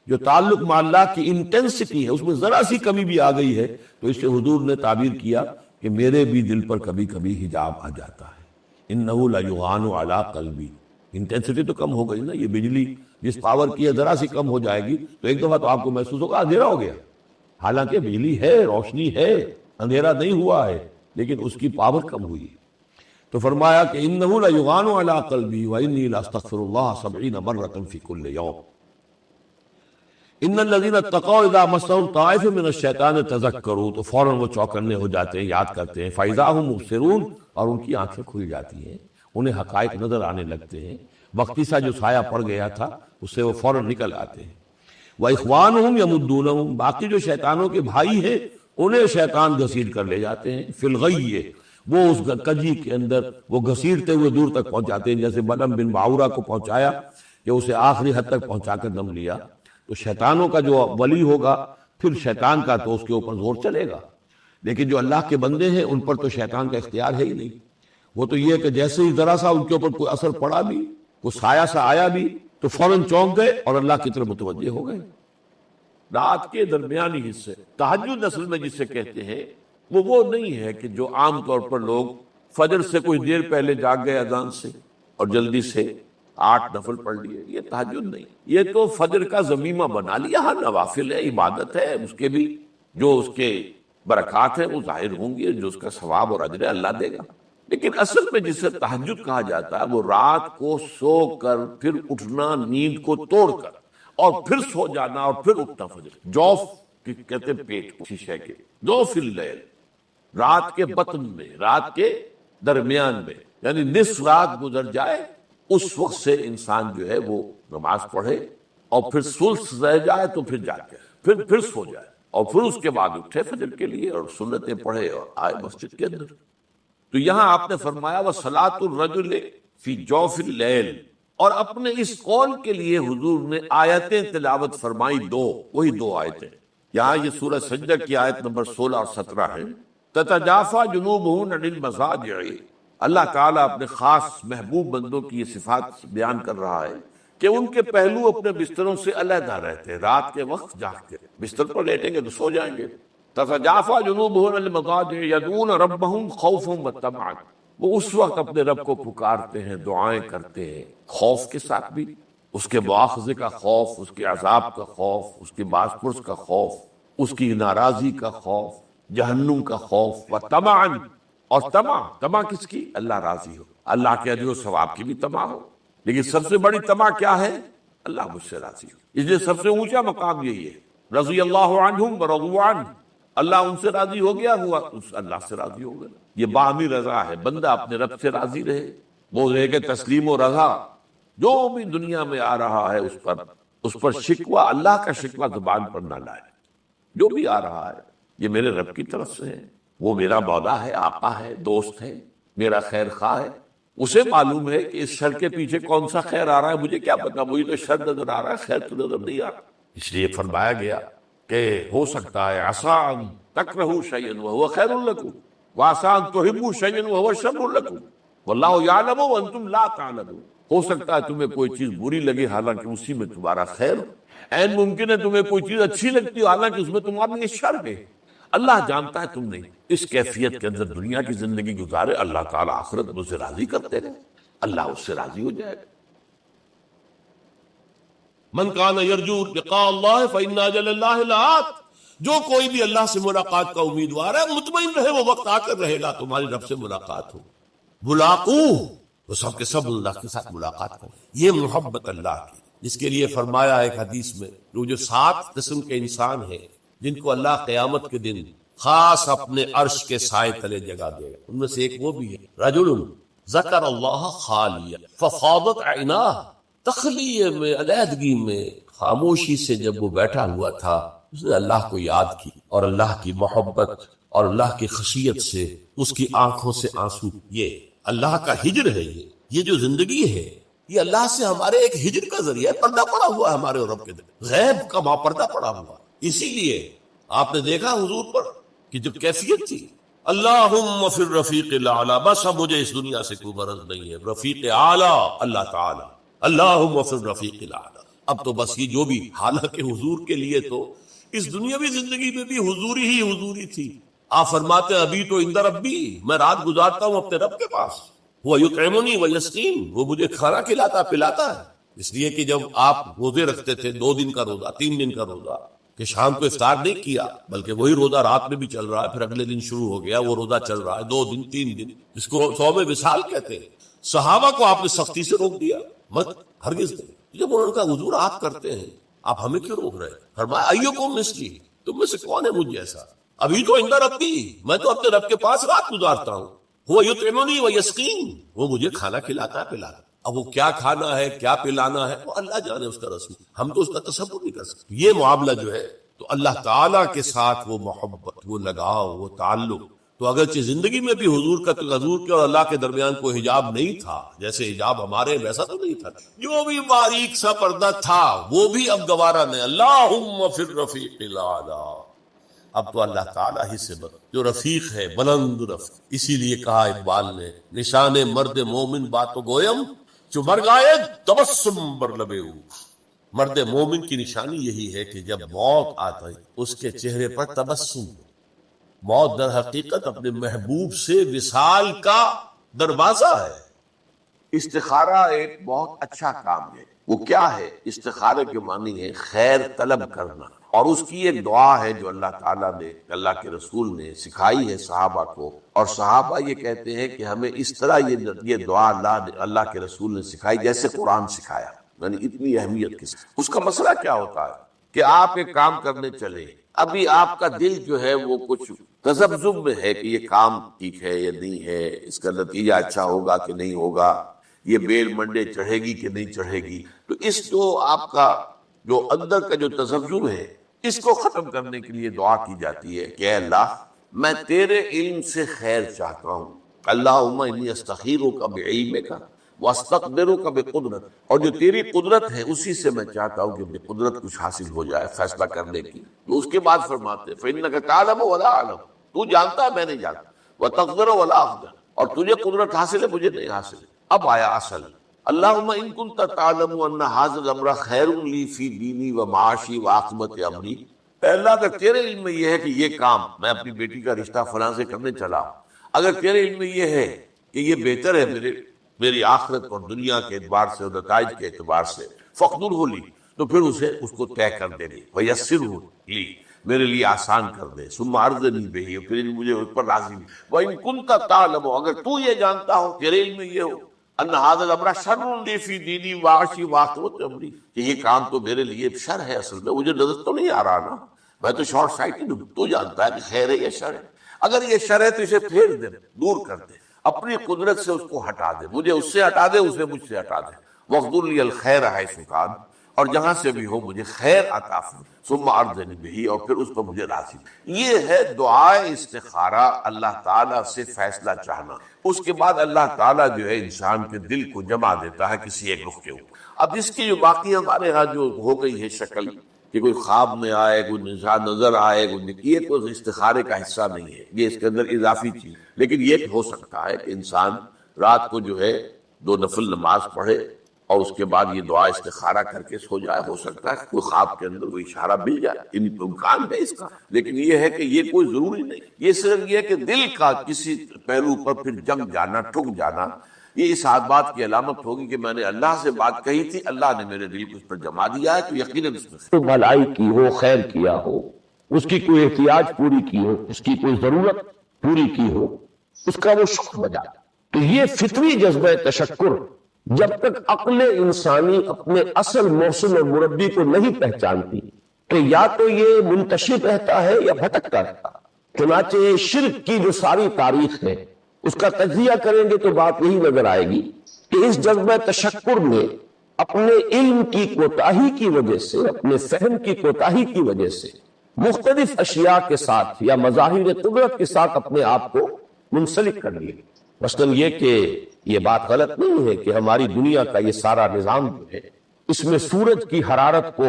جو تعلق مع اللہ کی انٹینسٹی ہے اس میں ذرا سی کمی بھی آ گئی ہے تو اس سے حضور نے تعبیر کیا کہ میرے بھی دل پر کبھی کبھی حجاب آ جاتا ہے. انہ لیغان علی قلبی، انٹینسٹی تو کم ہو گئی نا، یہ بجلی جس پاور کی ہے ذرا سی کم ہو جائے گی تو ایک دفعہ تو آپ کو محسوس ہوگا اندھیرا ہو گیا، حالانکہ بجلی ہے، روشنی ہے، اندھیرا نہیں ہوا ہے، لیکن اس کی پاور کم ہوئی. تو فرمایا کہ انہ لیغان علی قلبی وانی لاستغفر اللہ 70 مرۃ فی کل یوم. ان الذین اتقوا اذا مسهم طائف من الشیطان تذکروا، تو فوراً وہ چوکنے ہو جاتے ہیں، یاد کرتے ہیں. فاذا هم مبصرون، اور ان کی آنکھیں کھل جاتی ہیں، انہیں حقائق نظر آنے لگتے ہیں، وقتی سا جو سایہ پڑ گیا تھا اس سے وہ فوراً نکل آتے ہیں. واخوانهم یمدونهم، باقی جو شیطانوں کے بھائی ہیں انہیں شیطان گھسیٹ کر لے جاتے ہیں. فی الغی، وہ اس کجی کے اندر وہ گھسیٹتے ہوئے دور تک پہنچاتے ہیں، جیسے بلعم بن باورہ کو پہنچایا کہ اسے آخری حد تک پہنچا کر دم لیا. تو شیطانوں کا جو ولی ہوگا پھر شیطان کا تو اس کے اوپر زور چلے گا، لیکن جو اللہ کے بندے ہیں ان پر تو شیطان کا اختیار ہے ہی نہیں. وہ تو یہ کہ جیسے ہی ذرا سا ان کے اوپر کوئی اثر پڑا بھی، کوئی سایہ سا آیا بھی تو فوراً چونک گئے اور اللہ کی طرف متوجہ ہو گئے. رات کے درمیانی حصے، تہجد اصل میں جسے کہتے ہیں، وہ نہیں ہے کہ جو عام طور پر لوگ فجر سے کچھ دیر پہلے جاگ گئے اذان سے اور جلدی سے 8 نفل پڑھ لیے، یہ تہجد نہیں. یہ تو فجر کا ضمیمہ بنا لیا. ہاں نوافل ہے، عبادت ہے، اس کے بھی جو اس کے برکات ہیں وہ ظاہر ہوں گی، جو اس کا ثواب اور اجر اللہ دے گا. لیکن اصل میں جسے تہجد کہا جاتا ہے وہ رات کو سو کر پھر اٹھنا، نیند کو توڑ کر اور پھر سو جانا اور پھر اٹھنا. فجر جوف کہتے ہیں پیٹ کو، شیشے کے جوف اللیل، رات کے بطن میں، رات کے درمیان میں، یعنی نصف رات گزر جائے اس وقت سے انسان جو ہے وہ نماز پڑھے اور پھر ثلث رہ جائے تو پھر جاگے، پھر سو جائے اور پھر اس کے بعد اٹھے فجر کے لیے اور سنتیں پڑھے اور آئے مسجد کے اندر. تو یہاں آپ نے فرمایا وَصَلَاةُ الرَّجُلِ فِي جَوْفِ اللَّيْلِ، اور اپنے اس قول کے لیے حضور نے آیتیں تلاوت فرمائی، وہی دو آیتیں. یہاں یہ سورہ سجدہ کی آیت نمبر 16 اور 17 ہے. تَتَجَافَىٰ جُنُوبُهُمْ عَنِ الْمَضَاجِعِ، اللہ تعالیٰ اپنے خاص محبوب بندوں کی یہ صفات بیان کر رہا ہے کہ ان کے پہلو اپنے بستروں سے علیحدہ رہتے ہیں، رات کے وقت جاگتے ہیں، بستر پر لیٹیں گے تو سو جائیں گے. تَتَجَافَىٰ جُنُوبُهُمْ عَنِ الْمَضَاجِعِ يَدْعُونَ رَبَّهُمْ خَوْفًا وَطَمَعًا، وہ اس وقت اپنے رب کو پکارتے ہیں، دعائیں کرتے ہیں، خوف کے ساتھ بھی، اس کے مواخذے کا خوف، اس کے عذاب کا خوف، اس کی باز پرس کا خوف، اس کی ناراضی کا خوف، جہنم کا خوف. وَطَمَعًا، اور طمع کس کی؟ اللہ راضی ہو، اللہ کے اجر و ثواب کی بھی طمع ہو. لیکن سب سے بڑی طمع کیا ہے؟ اللہ مجھ سے راضی ہو. اس لیے سب سے اونچا مقام یہی ہے، رضی اللہ عنہم ورضوا عنہ، اللہ ان سے راضی ہو گیا، ہوا اللہ سے راضی ہو گیا. یہ باہمی رضا ہے، بندہ اپنے رب سے راضی رہے، وہ رہے کہ تسلیم و رضا. جو بھی دنیا میں آ رہا ہے اس پر شکوہ، اللہ کا شکوہ زبان پر نہ لائے. جو بھی آ رہا ہے یہ میرے رب کی طرف سے ہے، وہ میرا مولا ہے، آقا ہے، دوست ہے، میرا خیر خواہ ہے. اسے معلوم ہے کہ اس شر کے پیچھے کون سا خیر آ رہا ہے، مجھے کیا پتا، مجھے تو شر نظر آ رہا ہے، خیر تو نظر نہیں آ رہا. اس لیے فرمایا گیا کہ ہو سکتا ہے عسیٰ ان تکرہوا شیئا وہو خیر لکم وعسیٰ ان تحبوا شیئا وہو شر لکم واللہ یعلم وانتم لا تعلمون. ہو سکتا ہے تمہیں کوئی چیز بری لگے حالانکہ اسی میں تمہارا خیر ہو، عین ممکن ہے تمہیں کوئی چیز اچھی لگتی ہو حالانکہ اس میں تمہارے لیے شر ہے. اللہ جانتا ہے تم نہیں. اس کیفیت کے اندر دنیا کی زندگی گزارے، اللہ تعالیٰ آخرت میں اسے راضی کرتے رہے، اللہ اس سے راضی ہو جائے گا. من کان یرجو لقاء اللہ فإن اجل اللہ لآت، جو کوئی بھی اللہ سے ملاقات کا امیدوار ہے مطمئن رہے، وہ وقت آ کر رہے گا تمہاری رب سے ملاقات ہو. ملاقوہ، وہ سب کے سب اللہ کے ساتھ ملاقات کریں. یہ محبت اللہ کی، جس کے لیے فرمایا ایک حدیث میں جو 7 قسم کے انسان ہیں جن کو اللہ قیامت کے دن خاص اپنے عرش کے سائے تلے جگہ دے گا، ان میں سے ایک وہ بھی ہے رجل ذکر اللہ خالیہ ففاضت عیناہ، تخلیے میں، علیحدگی میں، خاموشی سے جب وہ بیٹھا ہوا تھا اس نے اللہ کو یاد کی اور اللہ کی محبت اور اللہ کی خشیت سے اس کی آنکھوں سے آنسو. یہ اللہ کا ہجر ہے. یہ جو زندگی ہے یہ اللہ سے ہمارے ایک ہجر کا ذریعہ ہے، پردہ پڑا ہوا ہے ہمارے اور رب کے دل، غیب کا پردہ پڑا ہوا. اسی لیے آپ نے دیکھا حضور پر کہ جب کیفیت تھی اللہم فی الرفیق الاعلی، بس اب مجھے اس دنیا سے کوئی غرض نہیں ہے، رفیق اعلی اللہ تعالی، اللہم فی الرفیق الاعلی، اب تو بس یہ جو بھی، حالانکہ حضور کے لیے تو اس دنیاوی زندگی میں بھی حضوری ہی حضوری تھی. آپ فرماتے ہیں ابھی تو عند ربی، میں رات گزارتا ہوں اپنے رب کے پاس. وہ یطعمنی ویسقین، وہ مجھے کھانا کھلاتا پلاتا ہے. اس لیے کہ جب آپ روزے رکھتے تھے 2 دن کا روزہ 3 دن کا روزہ، کہ شام کو افطار نہیں کیا بلکہ وہی روزہ رات میں بھی چل رہا ہے، پھر اگلے دن شروع ہو گیا وہ روزہ چل رہا ہے 2 دن 3 دن، جس کو صوم وصال کہتے ہیں. صحابہ کو آپ نے سختی سے روک دیا، مت ہرگز نہیں. جب انہوں نے کہا حضور آپ کرتے ہیں، آپ ہمیں کیوں روک رہے ہیں؟ فرمایا ایکم مثلی، تم میں سے کون ہے مجھ جیسا؟ ابھی تو عند ربی، میں تو اپنے رب کے پاس رات گزارتا ہوں. وہ یطعمنی ویسقین، وہ مجھے کھانا کھلاتا ہے پلاتا. اب وہ کیا کھانا ہے کیا پلانا ہے وہ اللہ جانے، اس کا رسول، ہم تو اس کا تصور نہیں کر سکتے. یہ معاملہ جو ہے تو اللہ تعالیٰ کے ساتھ وہ محبت، وہ لگاؤ، وہ تعلق. تو اگرچہ زندگی میں بھی حضور کا، حضور کے اور اللہ کے درمیان کوئی حجاب نہیں تھا، جیسے حجاب ہمارے ویسا تو نہیں تھا، جو بھی باریک سا پردہ تھا وہ بھی اب گوارا نہیں. اللہم فی الرفیق الاعلی، اب تو اللہ تعالیٰ ہی سے جو رفیق ہے بلند رفیق. اسی لیے کہا اقبال نے، نشان مرد مومن باتو گویم جو مر گائے تبسم بر لبے ہو. مرد مومن کی نشانی یہی ہے کہ جب موت آتا ہے اس کے چہرے پر تبسم ہو. موت در حقیقت اپنے محبوب سے وصال کا دروازہ ہے. استخارہ ایک بہت اچھا کام ہے. وہ کیا ہے؟ استخارے کے معنی ہے خیر طلب کرنا، اور اس کی ایک دعا ہے جو اللہ تعالیٰ نے، اللہ کے رسول نے سکھائی ہے صحابہ کو. اور صحابہ یہ کہتے ہیں کہ ہمیں اس طرح یہ دعا اللہ کے رسول نے سکھائی جیسے قرآن سکھایا، یعنی اتنی اہمیت کی. اس کا مسئلہ کیا ہوتا ہے کہ آپ ایک کام کرنے چلے، ابھی آپ کا دل جو ہے وہ کچھ تذبذب میں ہے کہ یہ کام ٹھیک ہے یا نہیں ہے، اس کا نتیجہ اچھا ہوگا کہ نہیں ہوگا، یہ بیل منڈے چڑھے گی کہ نہیں چڑھے گی. تو اس جو آپ کا جو اندر کا جو تذبذب ہے اس کو ختم کرنے کے لیے دعا کی جاتی ہے کہ اے اللہ میں تیرے علم سے خیر چاہتا ہوں. اللہم انی استخیرک بعلمک واستقدرک بقدرت، اور جو تیری قدرت ہے اسی سے میں چاہتا ہوں کہ بے قدرت کچھ حاصل ہو جائے فیصلہ کرنے کی. تو اس کے بعد فرماتے فإنک تعلم ولا اعلم، تو جانتا ہے میں نہیں جانتا، وتقدر ولا اقدر، اور تجھے قدرت حاصل ہے مجھے نہیں حاصل ہے. اب آیا اصل، اللہم ان کنت تعلم ان ھذا الامر خیر لی فی دینی و معاشی و عاقبت امری. اے اللہ اگر تیرے علم میں یہ ہے کہ یہ کام میں اپنی بیٹی کا رشتہ فلاں سے کرنے چلا ہوں، اگر تیرے علم میں یہ ہے کہ یہ بہتر ہے میری آخرت اور دنیا کے اعتبار سے اور نتائج کے اعتبار سے، فقدرہ لی، تو پھر اس کو طے کر دے دے، ویسرہ لی، میرے لیے آسان کر دے، ثم ارضنی بہ، پھر مجھے اس پر راضی بھی. وَإِن كُنتَ تَعْلَمُ، اگر تو یہ جانتا ہو، تیرے علم میں یہ ہو، ان ھذا الامر شر لی فی دینی وعاشی وعاقبۃ امری، کہ یہ کام تو میرے لیے شر ہے، اصل میں مجھے نظر تو نہیں آ رہا نا، میں تو شارٹ سائٹڈ ہوں، تو جانتا ہے کہ خیر ہے یا شر ہے. اگر یہ شر ہے تو اسے پھیر دے، دور کر دے، اپنی قدرت سے اس کو ہٹا دے، مجھے اس سے ہٹا دے، اسے مجھ سے ہٹا دے. وَاقْدُرْ لِي الْخَيْرَ حَيْثُ كَانَ، اور جہاں سے بھی ہو مجھے خیر عطا فرما، ثم ارضنی بہ، اور پھر اس پر مجھے راضی. یہ ہے دعائے استخارہ، اللہ تعالیٰ سے فیصلہ چاہنا. اس کے بعد اللہ تعالیٰ جو ہے انسان کے دل کو جما دیتا ہے کسی ایک رخ کے اوپر. اب اس کی جو باقی ہمارے ہاں جو ہو گئی ہے شکل کہ کوئی خواب میں آئے، کوئی نشان نظر آئے، یہ کوئی استخارے کا حصہ نہیں ہے، یہ اس کے اندر اضافی چیز. لیکن یہ ہو سکتا ہے کہ انسان رات کو جو ہے 2 نفل نماز پڑھے اور اس کے بعد یہ دعا استخارہ کر کے سو جائے. ہو سکتا ہے کوئی خواب کے اندر کوئی اشارہ مل جائے، امکان ہے اس کا. لیکن یہ ہے کہ یہ کوئی ضروری نہیں، یہ صرف یہ کہ دل کا کسی پہلو پر پھر جم جانا، ٹھک جانا، یہ اس بات کی علامت ہوگی کہ میں نے اللہ سے بات کہی تھی، اللہ نے میرے دل کو اس پر جما دیا ہے، تو یقیناً اس میں بھلائی کی ہو، خیر کیا ہو، اس کی کوئی احتیاج پوری کی ہو، اس کی کوئی ضرورت پوری کی ہو، اس کا وہ شکر بجا. تو یہ فطری جذبہ تشکر جب تک عقل انسانی اپنے اصل محسن اور مربی کو نہیں پہچانتی تو یا تو یہ منتشر رہتا ہے یا بھٹکتا رہتا. چنانچہ شرک کی جو ساری تاریخ ہے اس کا تجزیہ کریں گے تو بات یہی نظر آئے گی کہ اس جذبہ تشکر میں اپنے علم کی کوتاہی کی وجہ سے، اپنے فہم کی کوتاہی کی وجہ سے مختلف اشیاء کے ساتھ یا مظاہر قدرت کے ساتھ اپنے آپ کو منسلک کر لیے. مثلاً یہ کہ یہ بات غلط نہیں ہے کہ ہماری دنیا کا یہ سارا نظام جو ہے اس میں سورج کی حرارت کو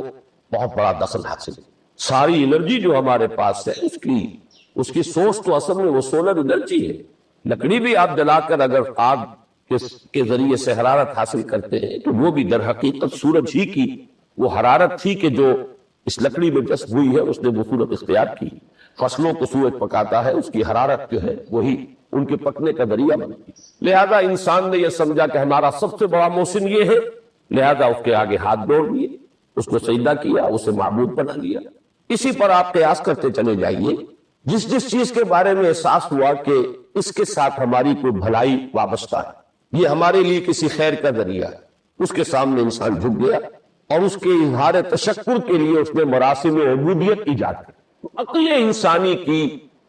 بہت بڑا دخل حاصل ہے. ساری انرجی جو ہمارے پاس ہے اس کی سورس تو اصل میں وہ سولر انرجی ہے. لکڑی بھی آپ جلا کر اگر آگ کے ذریعے سے حرارت حاصل کرتے ہیں تو وہ بھی در حقیقت سورج ہی کی وہ حرارت تھی کہ جو اس لکڑی میں جذب ہوئی ہے اس نے وہ صورت اختیار کی. فصلوں کو سورج پکاتا ہے، اس کی حرارت جو ہے وہی ان کے پکنے کا ذریعہ بنتی. لہذا انسان نے یہ سمجھا کہ ہمارا سب سے بڑا محسن یہ ہے، لہذا اس کے آگے ہاتھ جوڑ لیے، اس کو سجدہ کیا، اسے معبود بنا لیا. اسی پر آپ قیاس کرتے چلے جائیے. جس چیز کے بارے میں احساس ہوا کہ اس کے ساتھ ہماری کوئی بھلائی وابستہ ہے، یہ ہمارے لیے کسی خیر کا ذریعہ ہے، اس کے سامنے انسان جھک گیا اور اس کے اظہار تشکر کے لیے اس نے مراسم عبودیت ایجاد کی. عقل انسانی کی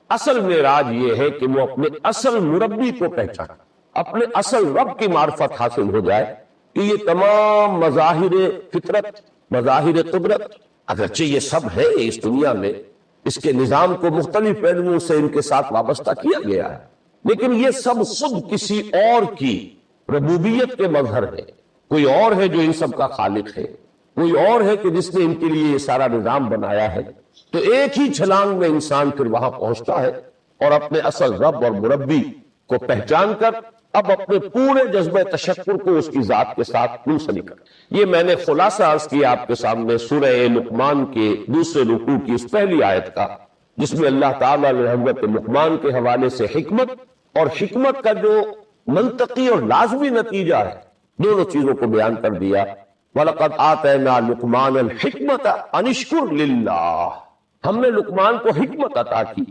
اصل معراج یہ ہے کہ وہ اپنے اصل مربی کو پہچانے، اپنے اصل رب کی معرفت حاصل ہو جائے کہ یہ تمام مظاہر فطرت، مظاہر قدرت، اگرچہ یہ سب ہے اس دنیا میں، اس کے نظام کو مختلف پہلوؤں سے ان کے ساتھ وابستہ کیا گیا ہے، لیکن یہ سب خود کسی اور کی ربوبیت کے مظہر ہے. کوئی اور ہے جو ان سب کا خالق ہے، کوئی اور ہے کہ جس نے ان کے لیے یہ سارا نظام بنایا ہے. تو ایک ہی چھلانگ میں انسان پھر وہاں پہنچتا ہے اور اپنے اصل رب اور مربی کو پہچان کر اب اپنے پورے جذبہ تشکر کو اس کی ذات کے ساتھ منسلک کر. یہ میں نے خلاصہ عرض کیا آپ کے سامنے سورہ لقمان کے دوسرے رکوع کی اس پہلی آیت کا، جس میں اللہ تعالیٰ نے حضرت لقمان کے حوالے سے حکمت اور حکمت کا جو منطقی اور لازمی نتیجہ ہے دونوں چیزوں کو بیان کر دیا. وَلَقَدْ آتَيْنَا لُقْمَانَ الْحِكْمَةَ أَنِ اشْكُرْ لِلَّهِ، ہم نے لقمان کو حکمت عطا کی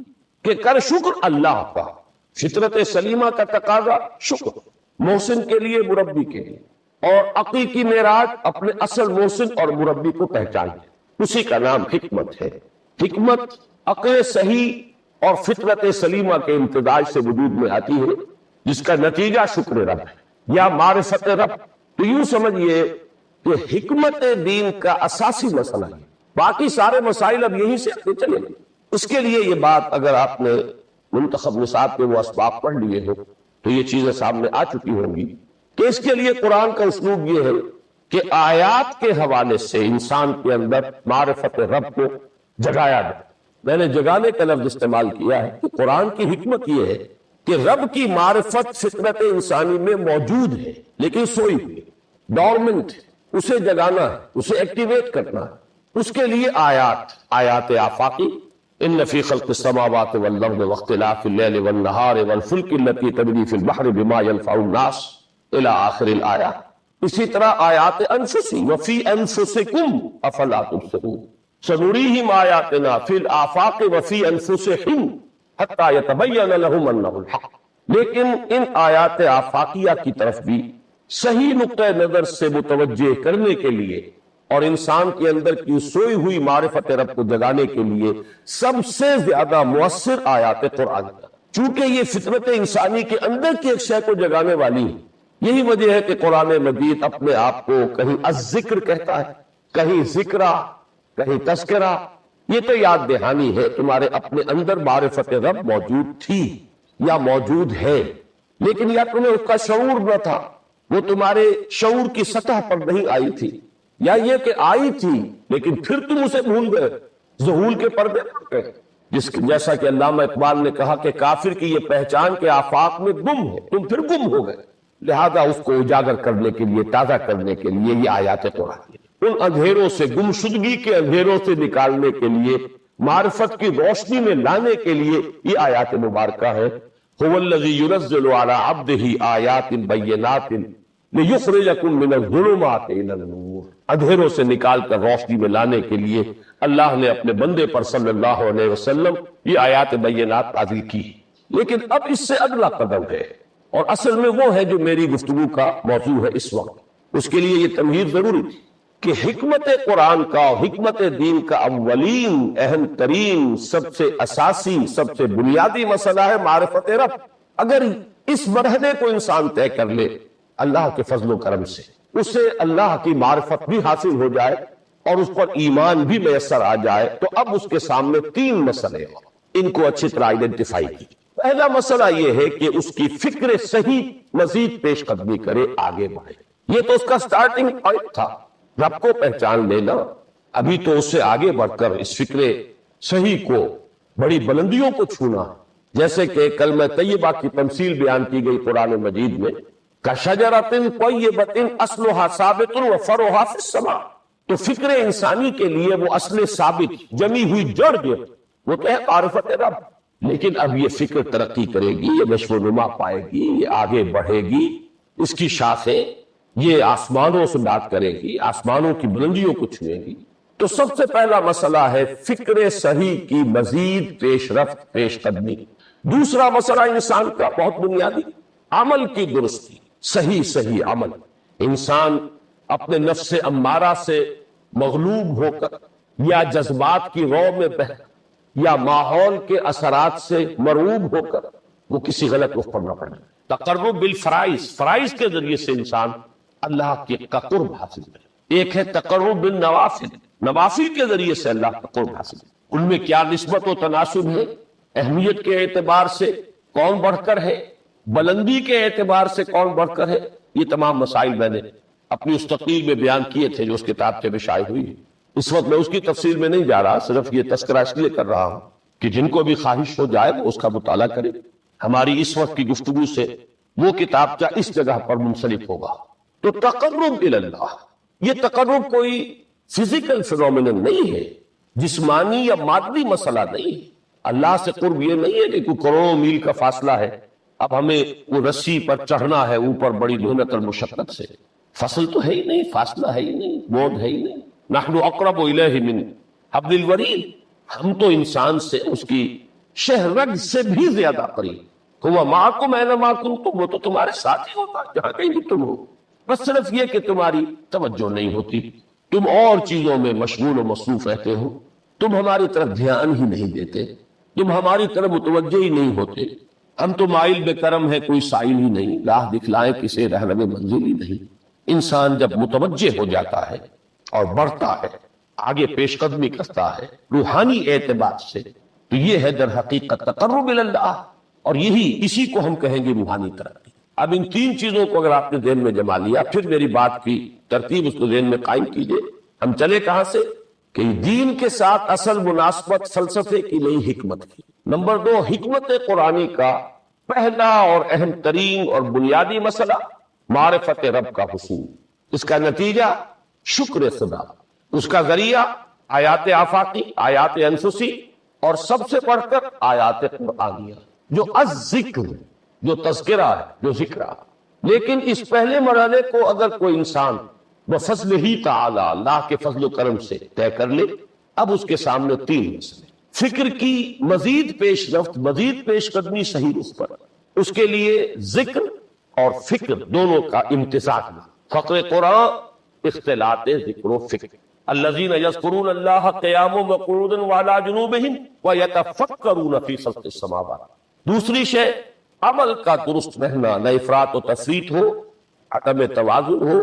کہ کر شکر اللہ کا. فطرت سلیمہ کا تقاضا شکر، محسن کے لیے، مربی کے لیے، اور حقیقی معراج اپنے اصل محسن اور مربی کو پہچاننا، اسی کا نام حکمت ہے. حکمت عقل صحیح اور فطرت سلیمہ کے امتزاج سے وجود میں آتی ہے، جس کا نتیجہ شکر رب ہے یا معرفت رب. تو یوں سمجھئے کہ حکمت دین کا اساسی مسئلہ ہے، باقی سارے مسائل اب یہیں سے آتے چلے گئے. اس کے لیے یہ بات اگر آپ نے منتخب نصاب کے وہ اسباب پڑھ لیے ہو تو یہ چیزیں سامنے آ چکی ہوں گی کہ اس کے لیے قرآن کا اسلوب یہ ہے کہ آیات کے حوالے سے انسان کے اندر معرفت رب کو جگایا جائے. میں نے جگانے کا لفظ استعمال کیا ہے کہ قرآن کی حکمت یہ ہے کہ رب کی معرفت فطرت انسانی میں موجود ہے لیکن سوئی ہوئی، ڈورمنٹ، اسے جگانا ہے، اسے ایکٹیویٹ کرنا ہے. اس کے لیے آیات آفاقی، ان فی خلق السماوات والارض واختلاف اللیل والنہار والفلک التي تجری فی البحر بما ينفع الناس الى آخر الآیہ. اسی طرح آیات انفسی وفی انفسکم افلا تبصرون سنریہم آیاتنا فی الآفاق وفی انفسہم حتی یتبین لہم انہ الحق. لیکن ان آیات آفاقیہ کی طرف بھی صحیح نقطہ نظر سے متوجہ کرنے کے لیے اور انسان کے اندر کی سوئی ہوئی معرفت رب کو جگانے کے لیے سب سے زیادہ مؤثر آیات قرآن کا، چونکہ یہ فطرت انسانی کے اندر کی ایک شے کو جگانے والی ہے. یہی وجہ ہے کہ قرآن مجید اپنے آپ کو کہیں الذکر کہتا ہے، کہیں ذکرہ، کہیں تذکرہ. یہ تو یاد دہانی ہے تمہارے اپنے اندر معرفت رب موجود تھی یا موجود ہے، لیکن یا تمہیں اس کا شعور نہ تھا، وہ تمہارے شعور کی سطح پر نہیں آئی تھی، یا یہ کہ آئی تھی لیکن پھر تم اسے بھول گئے، ذہول کے پردے پڑ گئے. جیسا کہ علامہ اقبال نے کہا کہ کافر کی یہ پہچان کے آفاق میں گم ہے، تم پھر گم ہو گئے. لہذا اس کو اجاگر کرنے کے لیے، تازہ کرنے کے لیے یہ آیات قرآن، ان اندھیروں سے، گمشدگی کے اندھیروں سے نکالنے کے لیے، معرفت کی روشنی میں لانے کے لیے یہ آیات مبارکہ ہے. هو الذی ينزل على عبده آیات بینات لِيُخْرِجَكُم مِّنَ الظُّلُمَاتِ إِلَى النُّورِ. اندھیروں سے نکال کر روشنی میں لانے کے لیے اللہ نے اپنے بندے پر صلی اللہ علیہ وسلم یہ آیات بینات نازل کی. لیکن اب اس سے اگلا قدم ہے اور اصل میں وہ ہے جو میری گفتگو کا موضوع ہے اس وقت. اس کے لیے یہ تمہید ضروری تھی کہ حکمت قرآن کا اور حکمت دین کا اولین، اہم ترین، سب سے اساسی، سب سے بنیادی مسئلہ ہے معرفت رب. اگر اس مرحلے کو انسان طے کر لے اللہ کے فضل و کرم سے، اسے اللہ کی معرفت بھی حاصل ہو جائے اور اس پر ایمان بھی میسر آ جائے، تو اب اس کے سامنے تین مسئلے ہیں. ان کو اچھی طرح آئیڈینٹیفائی کی. پہلا مسئلہ یہ ہے کہ اس کی فکر صحیح مزید پیش قدمی کرے، آگے بڑھے. یہ تو اس کا سٹارٹنگ پوائنٹ تھا، رب کو پہچان لینا. ابھی تو اس سے آگے بڑھ کر اس فکر صحیح کو، بڑی بلندیوں کو چھونا، جیسے کہ کلمہ طیبہ کی تمثیل بیان کی گئی قرآن مجید میں، کَشَجَرَةٍ طَیِّبَةٍ أَصْلُهَا ثَابِتٌ وَفَرْعُهَا فِي السَّمَاءِ. تو فکر انسانی کے لیے وہ اصل ثابت جمی ہوئی جڑ جو وہ تو ہے معرفت رب، لیکن اب یہ فکر ترقی کرے گی، یہ نشو و نما پائے گی، یہ آگے بڑھے گی، اس کی شاخیں یہ آسمانوں سے بات کرے گی، آسمانوں کی بلندیوں کو چھوئے گی۔ تو سب سے پہلا مسئلہ ہے فکر صحیح کی مزید پیش رفت، پیش قدمی۔ دوسرا مسئلہ انسان کا بہت بنیادی، عمل کی درستی، صحیح عمل۔ انسان اپنے نفس امارہ سے مغلوب ہو کر یا جذبات کی رو میں بہہ یا ماحول کے اثرات سے مرعوب ہو کر وہ کسی غلط رخ پر نہ پڑے۔ تقرب بالفرائض، فرائض کے ذریعے سے انسان اللہ کا قرب حاصل کرے۔ ایک ہے تقرب بالنوافل، نوافل کے ذریعے سے اللہ کا قرب حاصل کرے۔ ان میں کیا نسبت و تناسب ہے، اہمیت کے اعتبار سے کون بڑھ کر ہے، بلندی کے اعتبار سے کون بڑھ کر ہے، یہ تمام مسائل میں نے اپنی اس تقریر میں بیان کیے تھے جو اس کتاب سے شائع ہوئی ہے۔ اس وقت میں اس کی تفصیل میں نہیں جا رہا، صرف یہ تذکرہ اس لیے کر رہا ہوں کہ جن کو بھی خواہش ہو جائے وہ اس کا مطالعہ کرے۔ ہماری اس وقت کی گفتگو سے وہ کتابچہ اس جگہ پر منسلک ہوگا۔ تو تقرب اللہ، یہ تقرب کوئی فزیکل فینومینن نہیں ہے، جسمانی یا مادی مسئلہ نہیں ہے۔ اللہ سے قرب یہ نہیں ہے کہ کوئی کروڑوں میل کا فاصلہ ہے، اب ہمیں وہ رسی پر چڑھنا ہے اوپر بڑی محنت اور مشقت سے۔ فصل تو ہے ہی نہیں، فاصلہ ہے ہی نہیں، موت ہے ہی نہیں۔ نحن اقرب الیہ من حبل الورید، ہم تو انسان سے اس کی شہرگ سے بھی زیادہ قریب۔ ہوا معکم اینما کنتم، وہ تو تمہارے ساتھ ہی ہوتا ہے جہاں کہیں بھی تم ہو، بس صرف یہ کہ تمہاری توجہ نہیں ہوتی، تم اور چیزوں میں مشغول و مصروف رہتے ہو، تم ہماری طرف دھیان ہی نہیں دیتے، تم ہماری طرف متوجہ ہی نہیں ہوتے۔ ہم تو مائل بے کرم ہے، کوئی سائل ہی نہیں، راہ دکھلائے کسے رہنم منزل ہی نہیں۔ انسان جب متوجہ ہو جاتا ہے اور بڑھتا ہے، آگے پیش قدمی کرتا ہے روحانی اعتبار سے، تو یہ ہے در حقیقت تقرب اللہ، اور اسی کو ہم کہیں گے روحانی ترقی۔ اب ان تین چیزوں کو اگر آپ نے ذہن میں جما لیا، پھر میری بات کی ترتیب اس کو ذہن میں قائم کیجئے۔ ہم چلے کہاں سے کہ دین کے ساتھ اصل مناسبت فلسفے کی نہیں، حکمت کی۔ نمبر 2، حکمت قرآنی کا پہلا اور اہم ترین اور بنیادی مسئلہ معرفت رب کا حصول، اس کا نتیجہ شکر خدا، اس کا ذریعہ آیات آفاقی، آیات انفسی، اور سب سے بڑھ کر آیات قرآنیہ جو الذکر، جو تذکرہ ہے، جو ذکر ہے۔ لیکن اس پہلے مرحلے کو اگر کوئی انسان بفضل ہی تعالی، اللہ کے فضل و کرم سے طے کر لے، اب اس کے سامنے تین مسئلے، فکر کی مزید پیش رفت، مزید پیش قدمی صحیح رخ پر، اس کے لیے ذکر اور فکر دونوں کا امتزاج، فقر قرآن اختلاط ذکر و فکر۔ الذین یذکرون اللہ قیاما وقعودا وعلی جنوبہم ویتفکرون فی خلق السماوات۔ دوسری شے عمل کا درست رہنا، نہ افراط و تفریط ہو، عدم توازن ہو،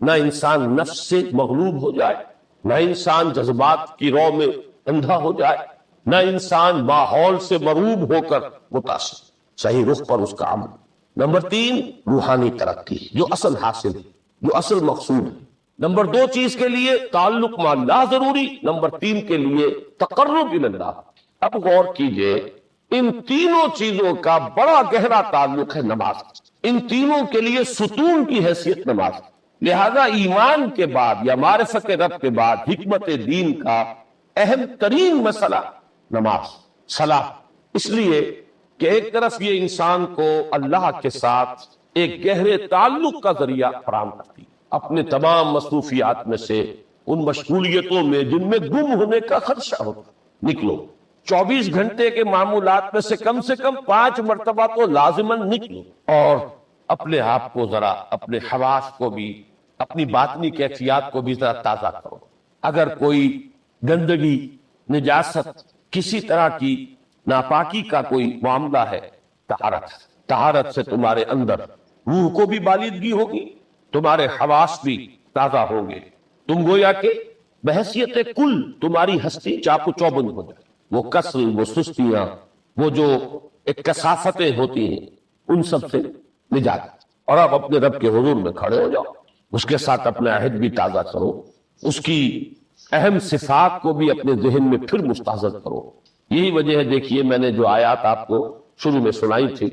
نہ انسان نفس سے مغلوب ہو جائے، نہ انسان جذبات کی رو میں اندھا ہو جائے، نہ انسان ماحول سے مرعوب ہو کر متاثر، صحیح رخ پر اس کا عمل۔ نمبر 3، روحانی ترقی، جو اصل حاصل ہے، جو اصل مقصود ہے۔ نمبر 2 چیز کے لیے تعلق مع اللہ ضروری، نمبر 3 کے لیے تقرب اللہ۔ اب غور کیجئے، ان تینوں چیزوں کا بڑا گہرا تعلق ہے نماز، ان تینوں کے لیے ستون کی حیثیت نماز۔ لہذا ایمان کے بعد یا معرفت رب کے بعد حکمت دین کا اہم ترین مسئلہ نماز، صلاۃ، اس لیے کہ ایک طرف یہ انسان کو اللہ کے ساتھ ایک گہرے تعلق کا ذریعہ فراہم کرتی، اپنے تمام مصروفیات میں سے ان مشغولیتوں میں جن میں گم ہونے کا خدشہ ہوتا، نکلو۔ 24 گھنٹے کے معمولات میں سے کم 5 مرتبہ تو لازماً نکلو، اور اپنے آپ کو ذرا، اپنے حواس کو بھی، اپنی باطنی کیفیات کو بھی ذرا تازہ کرو۔ اگر کوئی گندگی، نجاست، کسی طرح کی ناپاکی کا کوئی معاملہ ہے، طہارت سے تمہارے اندر روح کو بھی بالیدگی ہوگی، تمہارے حواس بھی تازہ ہوں گے، تم گویا کہ بحیثیت کل تمہاری ہستی چاق و چوبند ہو جائے، وہ کسل، وہ سستیاں، وہ جو ایک کثافتیں ہوتی ہیں، ان سب سے نجات، اور اب اپنے رب کے حضور میں کھڑے ہو جاؤ، اس کے ساتھ اپنا عہد بھی تازہ کرو، اس کی اہم صفات کو بھی اپنے ذہن میں پھر مستحضر کرو۔ یہی وجہ ہے، دیکھیے میں نے جو آیات آپ کو شروع میں سنائی تھی،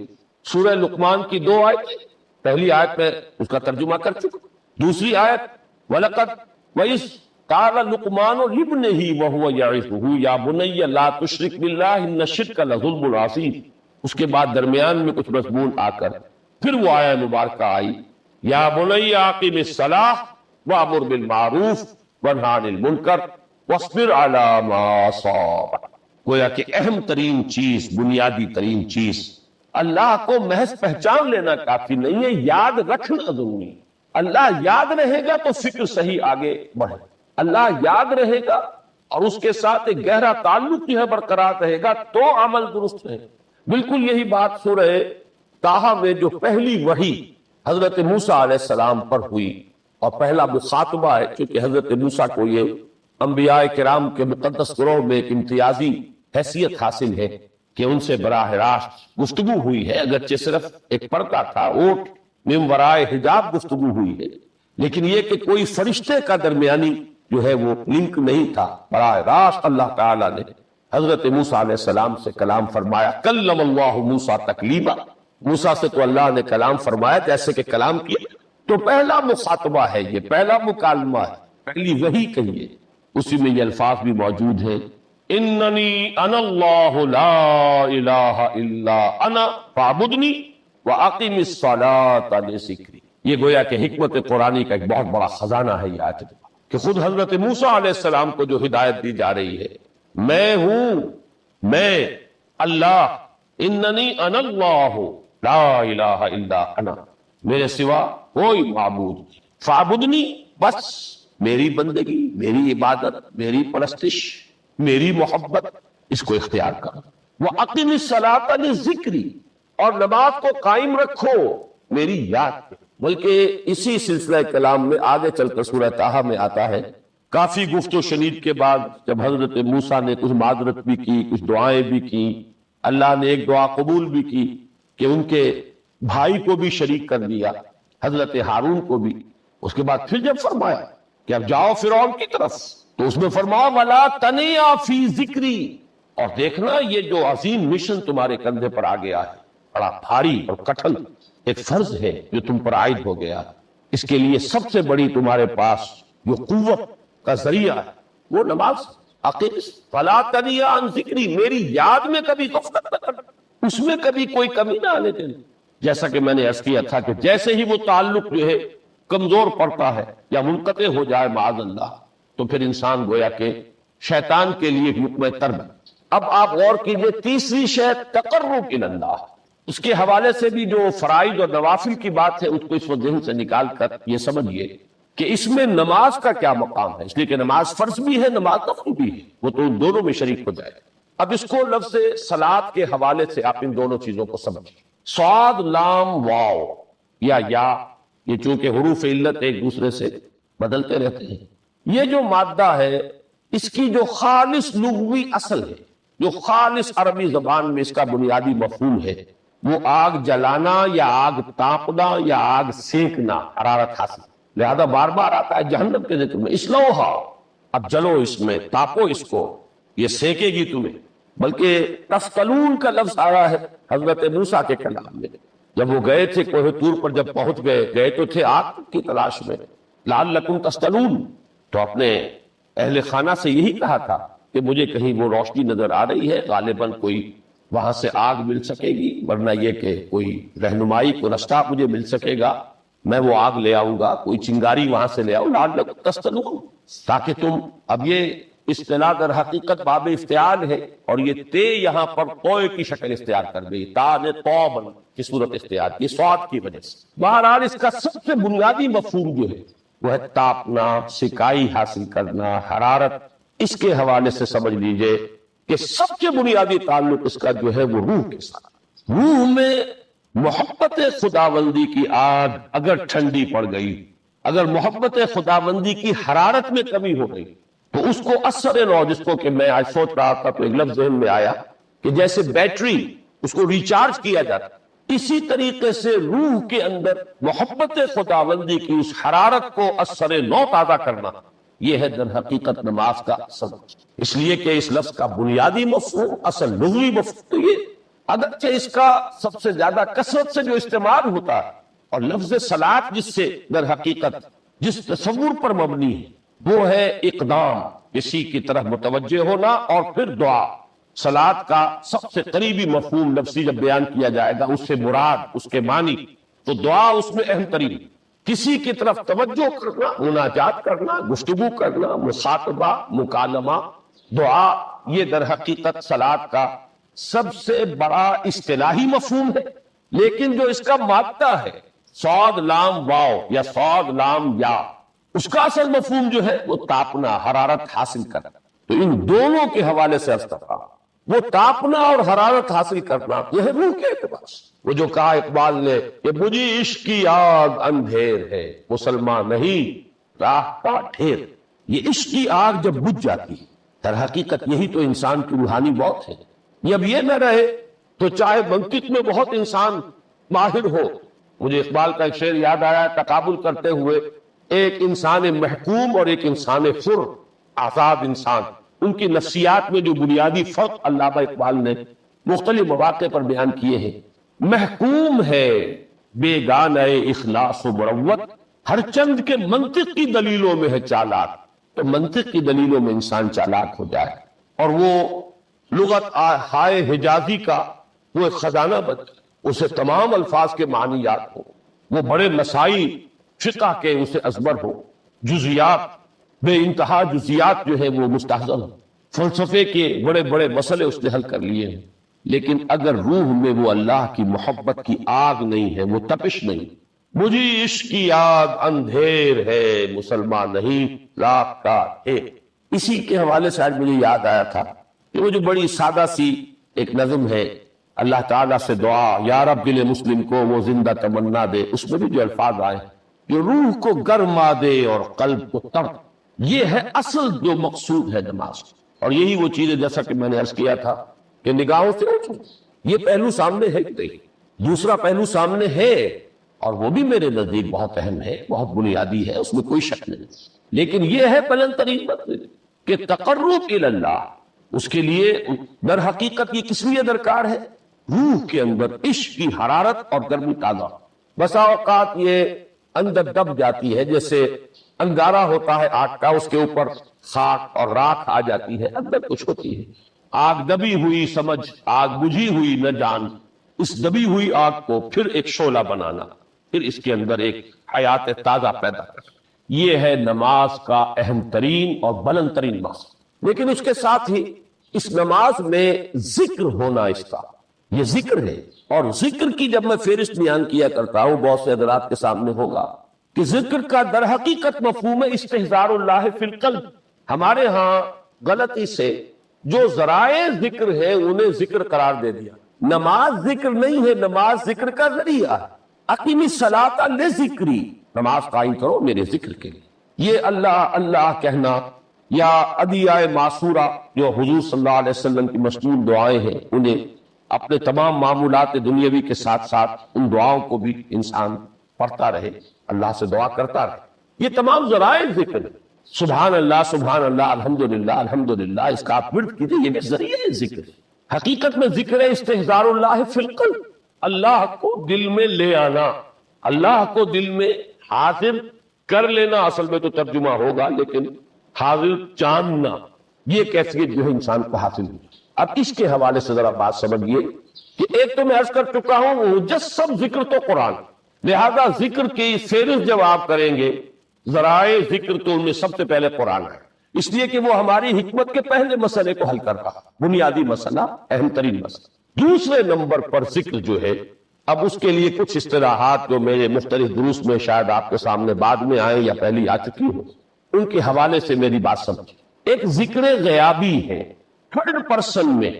سورہ لقمان کی 2 آیتیں، پہلی آیت میں اس کا ترجمہ کر چکا، دوسری آیت وَلَقَدْ وَإِذْ قال لقمان لابنه وهو يعظه یا بني لا تشرك بالله ان الشرك لظلم عظیم. اس کے بعد درمیان میں کچھ مضمون آ کر پھر وہ آیہ مبارکہ آئی یا بني اقم الصلاة وامر بالمعروف وانہ عن المنکر واصبر على ما اصابك. گویا کہ اہم ترین چیز، بنیادی ترین چیز، اللہ کو محض پہچان لینا کافی نہیں ہے، یاد رکھنا ضروری ہے. اللہ یاد رہے گا تو فکر صحیح آگے بڑھے. اللہ یاد رہے گا اور اس کے ساتھ ایک گہرا تعلق جو ہے برقرار رہے گا تو عمل درست ہے. بالکل یہی بات سورہ طٰہٰ میں جو پہلی وحی حضرت موسیٰ علیہ السلام پر ہوئی اور پہلا مخاطبہ ہے، چونکہ حضرت موسیٰ کو یہ انبیاء کرام کے مقدس گروہ میں ایک امتیازی حیثیت حاصل ہے کہ ان سے براہ راست گفتگو ہوئی ہے، اگرچہ صرف ایک پردہ تھا، اوٹ من ورائے حجاب گفتگو ہوئی ہے، لیکن یہ کہ کوئی فرشتے کا درمیانی جو ہے وہ لنک نہیں تھا. براہ راست اللہ تعالیٰ نے حضرت موسیٰ علیہ السلام سے کلام فرمایا. کلم اللہ موسیٰ تکلیما، موسیٰ سے تو اللہ نے کلام فرمایا جیسے کہ کلام کیا. تو پہلا مخاطبہ ہے، یہ پہلا مکالمہ ہے، پہلی وحی کہیے، اسی میں یہ الفاظ بھی موجود ہیں اننی انا اللہ لا الہ الا انا فاعبدنی واقم الصلاۃ لذکری. یہ گویا کہ حکمت قرآنی کا ایک بہت بڑا خزانہ ہے یہ آیت کہ خود حضرت موسیٰ علیہ السلام کو جو ہدایت دی جا رہی ہے، میں ہوں، میں اللہ، اننی انا اللہ لا الہ الا انا، میرے سوا کوئی معبود، فاعبدنی، بس میری بندگی، میری عبادت، میری پرستش، میری محبت، اس کو اختیار کر. وَأَقِمِ الصَّلَاةَ لِلذِّكْرِ، اور نماز کو قائم رکھو میری یاد پہ. بلکہ اسی سلسلہ کلام میں آگے چل کر سورہ طٰہٰ میں آتا ہے، کافی گفت و شنید کے بعد جب حضرت موسیٰ نے کچھ معذرت بھی کی، کچھ دعائیں بھی کی، اللہ نے ایک دعا قبول بھی کی کہ ان کے بھائی کو بھی شریک کر دیا، حضرت ہارون کو بھی. اس کے بعد پھر جب فرمایا کہ اب جاؤ فرعون کی طرف، تو اس میں فرمایا وَلَا تَنِيَا فِي ذِكْرِي، اور دیکھنا یہ جو عظیم مشن تمہارے کندھے پر آ گیا ہے، بڑا بھاری اور کٹھن ایک فرض ہے جو تم پر عائد ہو گیا، اس کے لیے سب سے بڑی تمہارے پاس جو قوت کا ذریعہ ہے وہ نماز. فَلَا تَنِيَا عَنْ ذِكْرِي، میری یاد میں کبھی غفلت نہ کر، اس میں کبھی کوئی کمی نہ آنے دینا. جیسا کہ میں نے عرض کیا تھا کہ جیسے ہی وہ تعلق جو ہے کمزور پڑتا ہے یا منقطع ہو جائے معاذ اللہ، تو پھر انسان گویا کہ شیطان کے لیے حکم ترب. اب آپ غور کیجئے، تیسری شے تقرب الی اللہ، اس کے حوالے سے بھی جو فرائض اور نوافل کی بات ہے اس کو اس وقت ذہن سے نکال کر یہ سمجھیے کہ اس میں نماز کا کیا مقام ہے، اس لیے کہ نماز فرض بھی ہے، نماز نفل بھی ہے، وہ تو ان دونوں میں شریک ہو جائے. اب اس کو لفظ صلاۃ کے حوالے سے آپ ان دونوں چیزوں کو سمجھیں. صاد لام واو یا یہ چونکہ حروف علت ایک دوسرے سے بدلتے رہتے ہیں، یہ جو مادہ ہے اس کی جو خالص لغوی اصل ہے، جو خالص عربی زبان میں اس کا بنیادی مفہوم ہے، وہ آگ جلانا یا آگ تاپنا یا آگ سینکنا، حرارت حاصل. لہذا بار بار آتا ہے جہنم کے ذکر میں اسلوہا، اب جلو اس میں، تاپو اس کو، یہ سینکے گی تمہیں. بلکہ تفتلون کا لفظ آیا ہے حضرت موسیٰ کے کلام میں، جب وہ گئے تھے کوہ طور پر، جب پہنچ گئے تو تھے آگ کی تلاش میں، لعلکم تفتلون. تو اپنے اہل خانہ سے یہی کہا تھا کہ مجھے کہیں وہ روشنی نظر آ رہی ہے، غالباً کوئی وہاں سے آگ مل سکے گی، ورنہ یہ کہ کوئی رہنمائی کو رستہ مجھے مل سکے گا، میں وہ آگ لے آؤں گا، کوئی چنگاری وہاں سے لے آؤں، لعلکم تفتلون، تاکہ تم. اب یہ اصطلاح در حقیقت باب افتعال ہے، اور یہ تے یہاں پر توئے کی شکل اختیار کر گئی، تا نے توبن کی صورت اختیار کی صاد کی وجہ سے. بہرحال اس کا سب سے بنیادی مفہوم جو ہے وہ ہے تاپنا، سکائی حاصل کرنا، حرارت. اس کے حوالے سے سمجھ لیجئے کہ سب سے بنیادی تعلق اس کا جو ہے وہ روح کے ساتھ. روح میں محبت خداوندی کی آگ اگر ٹھنڈی پڑ گئی، اگر محبت خداوندی کی حرارت میں کمی ہو گئی، تو اس کو اثر نو، جس کو کہ میں آج سوچ رہا تھا تو ایک لفظ ذہن میں آیا کہ جیسے بیٹری اس کو ریچارج کیا جاتا، اسی طریقے سے روح کے اندر محبت خداوندی کی اس حرارت کو اثر نو تازہ کرنا، یہ ہے در حقیقت نماز کا سبب. اس لیے کہ اس لفظ کا بنیادی مفہوم، اصل لغوی مفہوم تو یہ، اگرچہ اس کا سب سے زیادہ کثرت سے جو استعمال ہوتا ہے، اور لفظ صلاۃ جس سے در حقیقت جس تصور پر مبنی ہے وہ ہے اقدام، کسی کی طرف متوجہ ہونا، اور پھر دعا۔ صلاۃ کا سب سے قریبی مفہوم لفظی جب بیان کیا جائے گا، اس سے مراد، اس کے معنی، تو دعا اس میں اہم ترین، کسی کی طرف توجہ کرنا، مناجات کرنا، گفتگو کرنا، مخاطبہ، مکالمہ، دعا، یہ در حقیقت صلاۃ کا سب سے بڑا اصطلاحی مفہوم ہے۔ لیکن جو اس کا مادہ ہے، صاد لام واو یا صاد لام یا، اس کا اصل مفہوم جو ہے وہ تاپنا، حرارت حاصل کرنا۔ تو ان دونوں کے حوالے سے استفا، وہ تاپنا اور حرارت حاصل کرنا، یہ ہے روح کے اعتبار سے۔ وہ جو کہا اقبال نے کہ مجھے عشق کی آگ اندھیر ہے، مسلمان نہیں راہ کا ڈھیر۔ یہ عشق کی آگ جب بجھ جاتی ہے، در حقیقت یہی تو انسان کی روحانی موت ہے۔ یہ اب یہ نہ رہے تو چاہے منطق میں بہت انسان ماہر ہو۔ مجھے اقبال کا ایک شعر یاد آیا، تقابل کرتے ہوئے ایک انسان محکوم اور ایک انسان حر، آزاد انسان، ان کی نفسیات میں جو بنیادی فرق علامہ اقبال نے مختلف مواقع پر بیان کیے ہیں۔ محکوم ہے بیگانہ اخلاص و مروت، ہر چند کے منطق کی دلیلوں میں ہے چالاک۔ تو منطق کی دلیلوں میں انسان چالاک ہو جائے اور وہ لغت ہائے حجازی کا وہ ایک خزانہ بن جائے، اسے تمام الفاظ کے معنی یاد ہو، وہ بڑے مسائل فقہ کے اسے ازبر ہو، جزیات، بے انتہا جزیات جو ہے وہ مستحضر ہو، فلسفے کے بڑے بڑے مسئلے اس نے حل کر لیے ہیں، لیکن اگر روح میں وہ اللہ کی محبت کی آگ نہیں ہے، وہ تپش نہیں، مجھے عشق کی آگ اندھیر ہے، مسلمان نہیں راہ کا ڈھیر۔ اسی کے حوالے سے آج مجھے یاد آیا تھا کہ وہ جو بڑی سادہ سی ایک نظم ہے، اللہ تعالیٰ سے دعا یا رب دل مسلم کو وہ زندہ تمنا دے، اس میں بھی جو الفاظ آئے کہ روح کو گرما دے اور قلب کو تڑپ، یہ ہے اصل جو مقصود ہے نماز۔ اور یہی وہ چیزیں جیسا کہ میں نے عرض کیا تھا کہ نگاہوں سے اٹھو، یہ پہلو سامنے ہے کہ نہیں، دوسرا پہلو سامنے ہے اور وہ بھی میرے نزدیک بہت اہم ہے، بہت بنیادی ہے، اس میں کوئی شک نہیں، لیکن یہ ہے بلند ترین مطلب کہ تقرب الی اللہ، اس کے لیے در حقیقت یہ کس لیے درکار ہے؟ روح کے اندر عشق کی حرارت اور گرمی تازہ۔ بسا اوقات یہ اندر دب جاتی ہے، جیسے انگارہ ہوتا ہے آگ کا، اس کے اوپر خاک اور راکھ آ جاتی ہے، اندر کچھ ہوتی ہے، آگ دبی ہوئی سمجھ، آگ بجھی ہوئی نہ جان، اس دبی ہوئی آگ کو پھر ایک شعلہ بنانا، پھر اس کے اندر ایک حیات تازہ پیدا کرنا، یہ ہے نماز کا اہم ترین اور بلند ترین مقصد۔ لیکن اس کے ساتھ ہی اس نماز میں ذکر ہونا، اس کا یہ ذکر ہے، اور ذکر کی جب میں فہرست بیان کیا کرتا ہوں بہت سے حضرات کے سامنے ہوگا کہ ذکر کا در حقیقت مفہوم ہے استحضار اللہ فی القلب۔ ہمارے ہاں غلطی سے جو ذرائع ذکر ہے انہیں ذکر قرار دے دیا، نماز ذکر نہیں ہے، نماز ذکر کا ذریعہ ہے۔ اقیم الصلاۃ لذکری، نماز قائم کرو میرے ذکر کے لیے۔ یہ اللہ اللہ کہنا یا ادعیہ معصورہ جو حضور صلی اللہ علیہ وسلم کی مشہور دعائیں ہیں، انہیں اپنے تمام معمولات دنیاوی کے ساتھ ساتھ ان دعاؤں کو بھی انسان پڑھتا رہے، اللہ سے دعا کرتا رہے، یہ تمام ذرائع ذکر ہے۔ سبحان اللہ سبحان اللہ الحمدللہ الحمدللہ، اس کا آپ ورد کیجئے، یہ بھی ذریعہ ذکر ہے۔ حقیقت میں ذکر ہے استحضار اللہ فی القلب، اللہ کو دل میں لے آنا، اللہ کو دل میں حاضر کر لینا، اصل میں تو ترجمہ ہوگا لیکن حاضر جاننا، یہ کیفیت جو ہے انسان کو حاصل ہوئی۔ اب اس کے حوالے سے ذرا بات سمجھیے کہ ایک تو میں عرض کر چکا ہوں مجسم ذکر تو قرآن، لہذا ذکر کی فہرست جب آپ کریں گے ذرائع ذکر تو ان میں سب سے پہلے قرآن ہے، اس لیے کہ وہ ہماری حکمت کے پہلے مسئلے کو حل کر رہا، بنیادی مسئلہ، اہم ترین مسئلہ۔ دوسرے نمبر پر ذکر جو ہے، اب اس کے لیے کچھ اصطلاحات جو میرے مختلف دروس میں شاید آپ کے سامنے بعد میں آئیں یا پہلی آ چکی ہو، ان کے حوالے سے میری بات سمجھیں۔ ایک ذکر غیابی ہے، تھرڈ پرسن میں،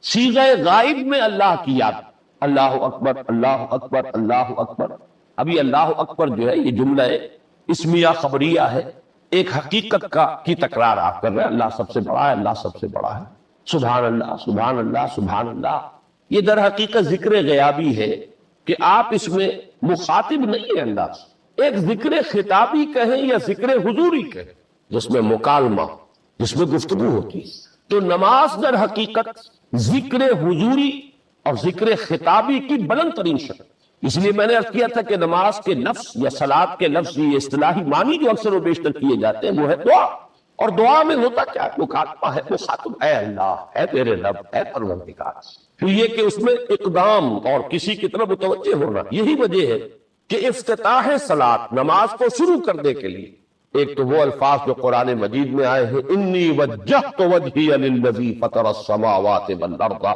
صیغہ غائب میں اللہ کی یاد، اللہ اکبر اللہ اکبر اللہ اکبر۔ ابھی اللہ اکبر جو ہے یہ جملہ اسمیہ خبریہ ہے، ایک حقیقت کی تکرار آپ کر رہے ہیں، اللہ سب سے بڑا ہے، اللہ سب سے بڑا ہے، سبحان اللہ سبحان اللہ سبحان اللہ۔ یہ در حقیقت ذکر غیابی ہے کہ آپ اس میں مخاطب نہیں ہیں اللہ سے، ایک ذکر خطابی کہیں یا ذکر حضوری کہیں، جس میں مکالمہ، جس میں گفتگو ہوتی ہے۔ تو نماز در حقیقت ذکر حضوری اور ذکر خطابی کی بلند ترین شکل، اس لیے میں نے عرض کیا تھا کہ نماز کے لفظ یا صلاۃ کے لفظ یہ اصطلاحی معنی جو اکثر و بیشتر کیے جاتے ہیں وہ ہے دعا. اور دعا میں ہوتا کیا مکاتبہ ہے، وہ خاطب اے اللہ، اے تیرے رب، اے پروردگار. تو یہ کہ اس میں اقدام اور کسی کی طرف متوجہ ہونا، یہی وجہ ہے کہ افتتاح صلاۃ نماز کو شروع کرنے کے لیے ایک تو وہ الفاظ جو قرآن مجید میں آئے ہیں، انی وجہت وجہی للذی فطر السماوات والارض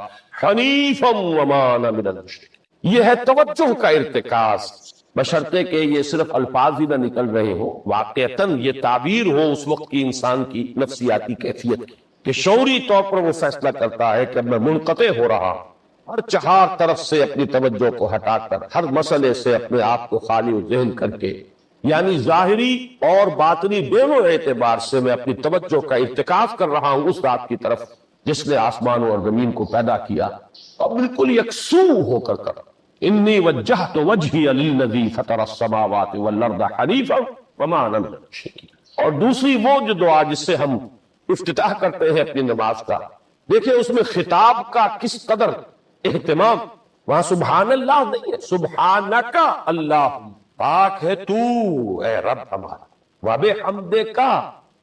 حنیفا وما انا من المشرکین. یہ ہے توجہ کا ارتکاز، بشرطے کہ یہ صرف الفاظ ہی نہ نکل رہے ہوں، واقعتاً یہ تعبیر ہو اس وقت کی انسان کی نفسیاتی کیفیت کی، کہ شعوری طور پر وہ فیصلہ کرتا ہے کہ میں منقطع ہو رہا ہوں، ہر چہار طرف سے اپنی توجہ کو ہٹا کر، ہر مسئلے سے اپنے آپ کو خالی و ذہن کر کے، یعنی ظاہری اور باطنی دونوں اعتبار سے میں اپنی توجہ کا ارتکاز کر رہا ہوں اس ذات کی طرف جس نے آسمانوں اور زمین کو پیدا کیا، اور بالکل یکسو ہو کر انی وجہت وجہی للذی فطر السماوات والارض حنیفا وما انا من المشرکین. اور دوسری وہ جو دعا جس سے ہم افتتاح کرتے ہیں اپنی نماز کا، دیکھیں اس میں خطاب کا کس قدر اہتمام. وہاں سبحان اللہ نہیں ہے، سبحانک اللہ، پاک ہے تو اے رب ہمارا، وبحمدک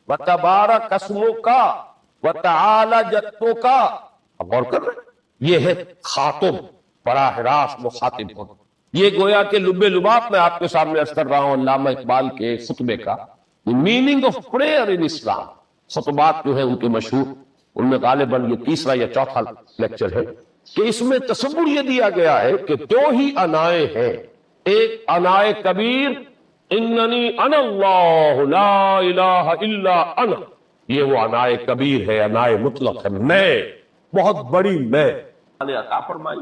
وتبارک اسمک وتعالی جدک. اب غور کر رہے ہیں، یہ ہے خاطب، براہ راست مخاطب ہونا. یہ گویا کہ لب لباب میں آپ کے سامنے عرض کر رہا ہوں علامہ اقبال کے خطبے کا میننگ آف پریئر ان اسلام. خطبات جو ہیں ان کے مشہور، ان میں غالباً یہ تیسرا یا چوتھا لیکچر ہے کہ اس میں تصور یہ دیا گیا ہے کہ دو ہی انائے ہیں، ایک انائے کبیر اننی انا اللہ لا الہ الا انا، یہ وہ انائے کبیر ہے، انائے مطلق ہے، میں بہت بڑی میں نے عطا فرمائی.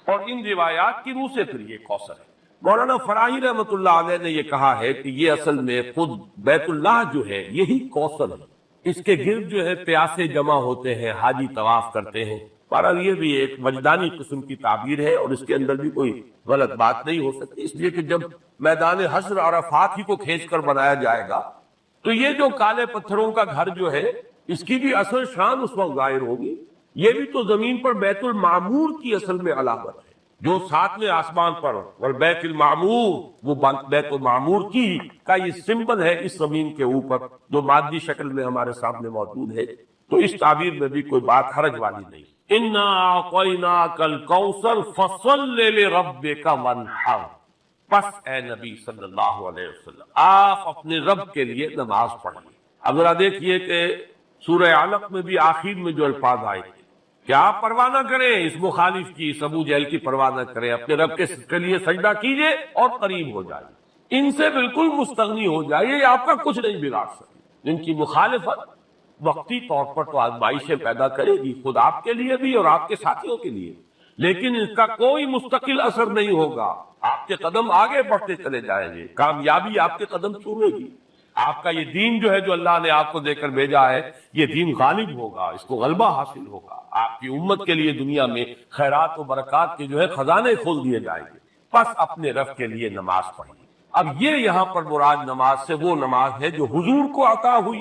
اور ان روایات کی روح سے پھر یہ کوثر ہے. مولانا فراہی رحمۃ اللہ علیہ نے یہ کہا ہے کہ یہ اصل میں خود بیت اللہ جو ہے یہی کوثر ہے، اس کے گرد جو ہے پیاسے جمع ہوتے ہیں، حاجی طواف کرتے ہیں. بہرحال یہ بھی ایک وجدانی قسم کی تعبیر ہے اور اس کے اندر بھی کوئی غلط بات نہیں ہو سکتی، اس لیے کہ جب میدان حشر عرفات ہی کو کھینچ کر بنایا جائے گا تو یہ جو کالے پتھروں کا گھر جو ہے اس کی بھی اصل شان اس وقت ظاہر ہوگی. یہ بھی تو زمین پر بیت المعمور کی اصل میں علامت ہے، جو ساتویں آسمان پر والبیت المعمور، وہ بیت المعمور کی کا یہ سمبل ہے اس زمین کے اوپر جو مادی شکل میں ہمارے سامنے موجود ہے. تو اس تعبیر میں بھی کوئی بات حرج والی نہیں. انا اعطیناک الکوثر فصل لربک وانحر. پس اے نبی صلی اللہ علیہ وسلم آپ اپنے رب کے لیے نماز پڑھیں. اب ذرا دیکھیے کہ سورہ علق میں بھی آخر میں جو الفاظ آئے تھے کہ آپ پرواہ نہ کریں اس مخالف کی، اس ابو جہل کی پرواہ نہ کریں، اپنے رب کے لیے سجدہ کیجئے اور قریب ہو جائیں، ان سے بالکل مستغنی ہو جائیے، یہ آپ کا کچھ نہیں بگاڑ سکتے. ان کی مخالفت وقتی طور پر تو آزمائشیں پیدا کرے گی، خود آپ کے لیے بھی اور آپ کے ساتھیوں کے لیے، لیکن اس کا کوئی مستقل اثر نہیں ہوگا. آپ کے قدم آگے بڑھتے چلے جائیں گے، کامیابی آپ کے قدم چھوئے گی. آپ کا یہ دین جو ہے جو اللہ نے آپ کو دے کر بھیجا ہے یہ دین غالب ہوگا، اس کو غلبہ حاصل ہوگا. آپ کی امت کے لیے دنیا میں خیرات و برکات کے جو ہے خزانے کھول دیے جائیں گے. پس اپنے رب کے لیے نماز پڑھیں. اب یہ یہاں پر مراد نماز سے وہ نماز ہے جو حضور کو عطا ہوئی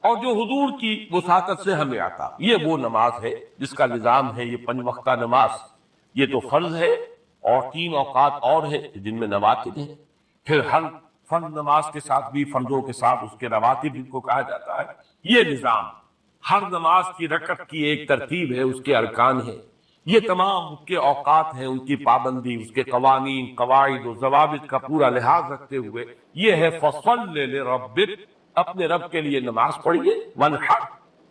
اور جو حضور کی وساطت سے ہمیں عطا. یہ وہ نماز ہے جس کا نظام ہے یہ 5 وقتہ نماز. یہ تو فرض ہے اور 3 اوقات اور ہیں جن میں نوافل ہیں. پھر ہر فرض نماز کے ساتھ بھی فرضوں کے ساتھ اس کے رواتب جن کو کہا جاتا ہے. یہ نظام ہر نماز کی رکعت کی ایک ترتیب ہے، اس کے ارکان ہیں، یہ تمام اس کے اوقات ہیں، ان کی پابندی، اس کے قوانین، قواعد و ضوابط کا پورا لحاظ رکھتے ہوئے یہ ہے فصل لربک، اپنے رب کے لیے نماز پڑھیے، وانحر،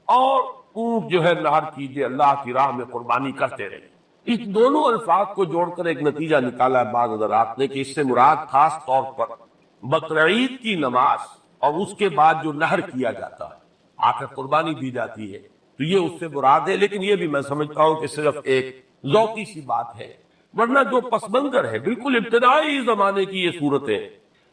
اور اونٹ جو ہے نہر کیجیے، اللہ کی راہ میں قربانی کرتے رہے. اس دونوں الفاظ کو جوڑ کر ایک نتیجہ نکالا ہے بعض حضرات نے کہ اس سے مراد خاص طور پر بقرعید کی نماز اور اس کے بعد جو نہر کیا جاتا ہے، آ کر قربانی دی جاتی ہے، تو یہ اس سے مراد ہے. لیکن یہ بھی میں سمجھتا ہوں کہ صرف ایک ذوقی سی بات ہے، ورنہ جو پس منظر ہے بالکل ابتدائی زمانے کی یہ صورت ہے.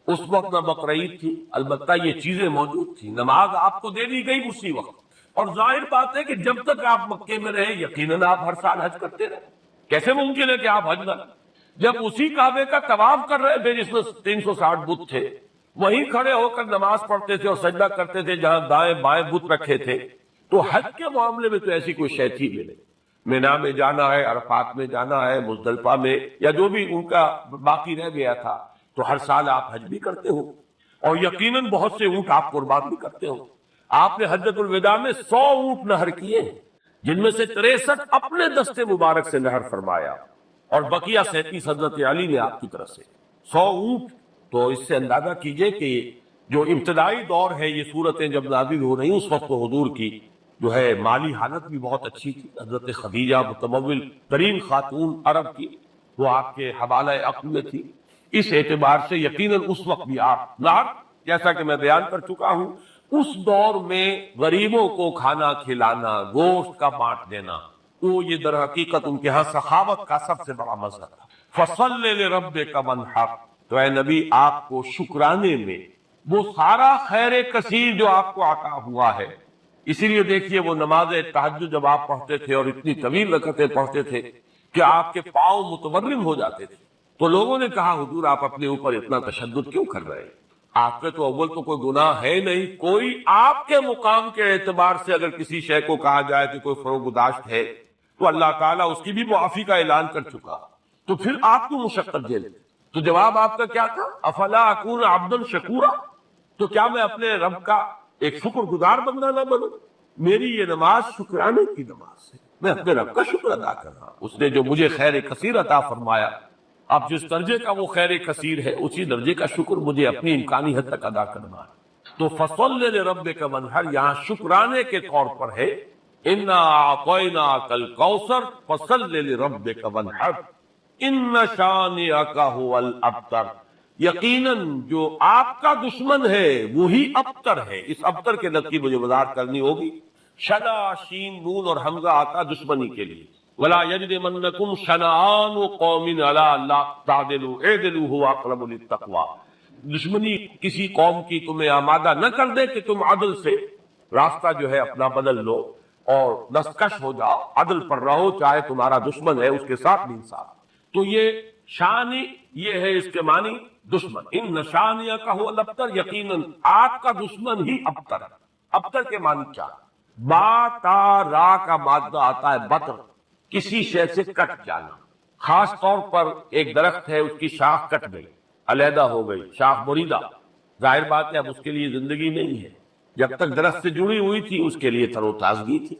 اس وقت نہ بقرعید تھی، البتہ یہ چیزیں موجود تھی، نماز آپ کو دے دی گئی اسی وقت. اور ظاہر بات ہے کہ جب تک آپ مکے میں رہے یقیناً آپ ہر سال حج کرتے رہے. کیسے ممکن ہے کہ آپ حج نہ کریں جب اسی کعبے کا طواف کر رہے تھے جس میں 360 بت تھے، وہیں کھڑے ہو کر نماز پڑھتے تھے اور سجدہ کرتے تھے جہاں دائیں بائیں بت رکھے تھے. تو حج کے معاملے میں تو ایسی کوئی شے تھی بھی نہیں. مینا میں جانا ہے، عرفات میں جانا ہے، مزدلفہ میں، یا جو بھی ان کا باقی رہ گیا تھا، تو ہر سال آپ حج بھی کرتے ہو اور یقیناً بہت سے اونٹ آپ قربان بھی کرتے ہو۔ آپ نے حجۃ الوداع میں 100 اونٹ نہر کیے ہیں، جن میں سے 63 اپنے دستے مبارک سے نہر فرمایا، اور بقیہ 37 حضرت علی نے آپ کی طرف سے 100 اونٹ۔ تو اس سے اندازہ کیجئے کہ جو ابتدائی دور ہے، یہ صورتیں جب نازل ہو رہی ہیں، اس وقت تو حضور کی جو ہے مالی حالت بھی بہت اچھی تھی۔ حضرت خدیجہ متمول ترین خاتون عرب کی، وہ آپ کے حوالہ عقل میں تھی۔ اس اعتبار سے یقیناً اس وقت بھی آپ جیسا کہ میں بیان کر چکا ہوں، اس دور میں غریبوں کو کھانا کھلانا، گوشت کا بانٹ دینا، وہ یہ در حقیقت ان کے ہاں سخاوت کا سب سے بڑا مظہر تھا۔ فَصَلِّ لِرَبِّكَ وَانْحَرْ، تو اے نبی آپ کو شکرانے میں وہ سارا خیر کثیر جو آپ کو عطا ہوا ہے، اسی لیے دیکھیے وہ نماز تہجد جب آپ پڑھتے تھے اور اتنی طویل رکعتیں پڑھتے تھے کہ آپ کے پاؤں متورم ہو جاتے تھے، تو لوگوں نے کہا حضور آپ اپنے اوپر اتنا تشدد کیوں کر رہے ہیں؟ آپ پہ تو اول تو کوئی گناہ ہے نہیں، کوئی آپ کے مقام کے اعتبار سے اگر کسی شے کو کہا جائے کہ کوئی فروگداشت ہے تو اللہ تعالیٰ اس کی بھی معافی کا اعلان کر چکا، تو پھر آپ کو مشقت جھیلیں؟ تو جواب آپ کا کیا تھا؟ افلا اکون عبدا شکورا، تو کیا میں اپنے رب کا ایک شکر گزار بندہ نہ بنوں؟ میری یہ نماز شکرانے کی نماز ہے، میں اپنے رب کا شکر ادا کر رہا ہوں، اس نے جو مجھے خیر کثیر عطا فرمایا۔ اب جس درجے کا وہ خیر کثیر ہے، اسی درجے کا شکر مجھے اپنی امکانی حد تک ادا کرنا ہے۔ تو فَصَلِّ لِرَبِّكَ وَانْحَرْ یہاں شکرانے کے طور پر ہے، إِنَّا أَعْطَيْنَاكَ الْكَوْثَرَ فَصَلِّ لِرَبِّكَ وَانْحَرْ إِنَّ شَانِئَكَ هُوَ الْأَبْتَرُ، یقیناً جو آپ کا دشمن ہے وہی ابتر ہے۔ اس ابتر کے لفظ کی مجھے وضاحت کرنی ہوگی۔ شدا، شین، نون اور حمزہ آتا دشمنی کے لیے۔ وَلَا يَجْرِمَنَّكُمْ شَنَآنُ قَوْمٍ عَلَىٰ أَلَّا تَعْدِلُوا اعْدِلُوا هُوَ أَقْرَبُ لِلتَّقْوَىٰ، دشمنی کسی قوم کی تمہیں آمادہ نہ کر دے کہ تم عدل سے راستہ جو ہے اپنا بدل لو اور دستکش ہو جاؤ، عدل پر رہو، چاہے تمہارا دشمن ہے اس کے ساتھ بھی انصاف۔ تو یہ شانی، یہ ہے اس کے معنی دشمن۔ ان شانیہ کا ہو الابتر، یقیناً آپ کا دشمن ہی ابتر ہے۔ ابتر کے معنی کیا؟ با تا را کا مادہ آتا ہے بطر، کسی شے سے کٹ جانا۔ خاص طور پر ایک درخت ہے، اس کی شاخ کٹ گئی، علیحدہ ہو گئی، شاخ مریدہ، ظاہر بات ہے اب اس کے لیے زندگی نہیں ہے۔ جب تک درخت سے جڑی ہوئی تھی اس کے لیے تر و تازگی تھی،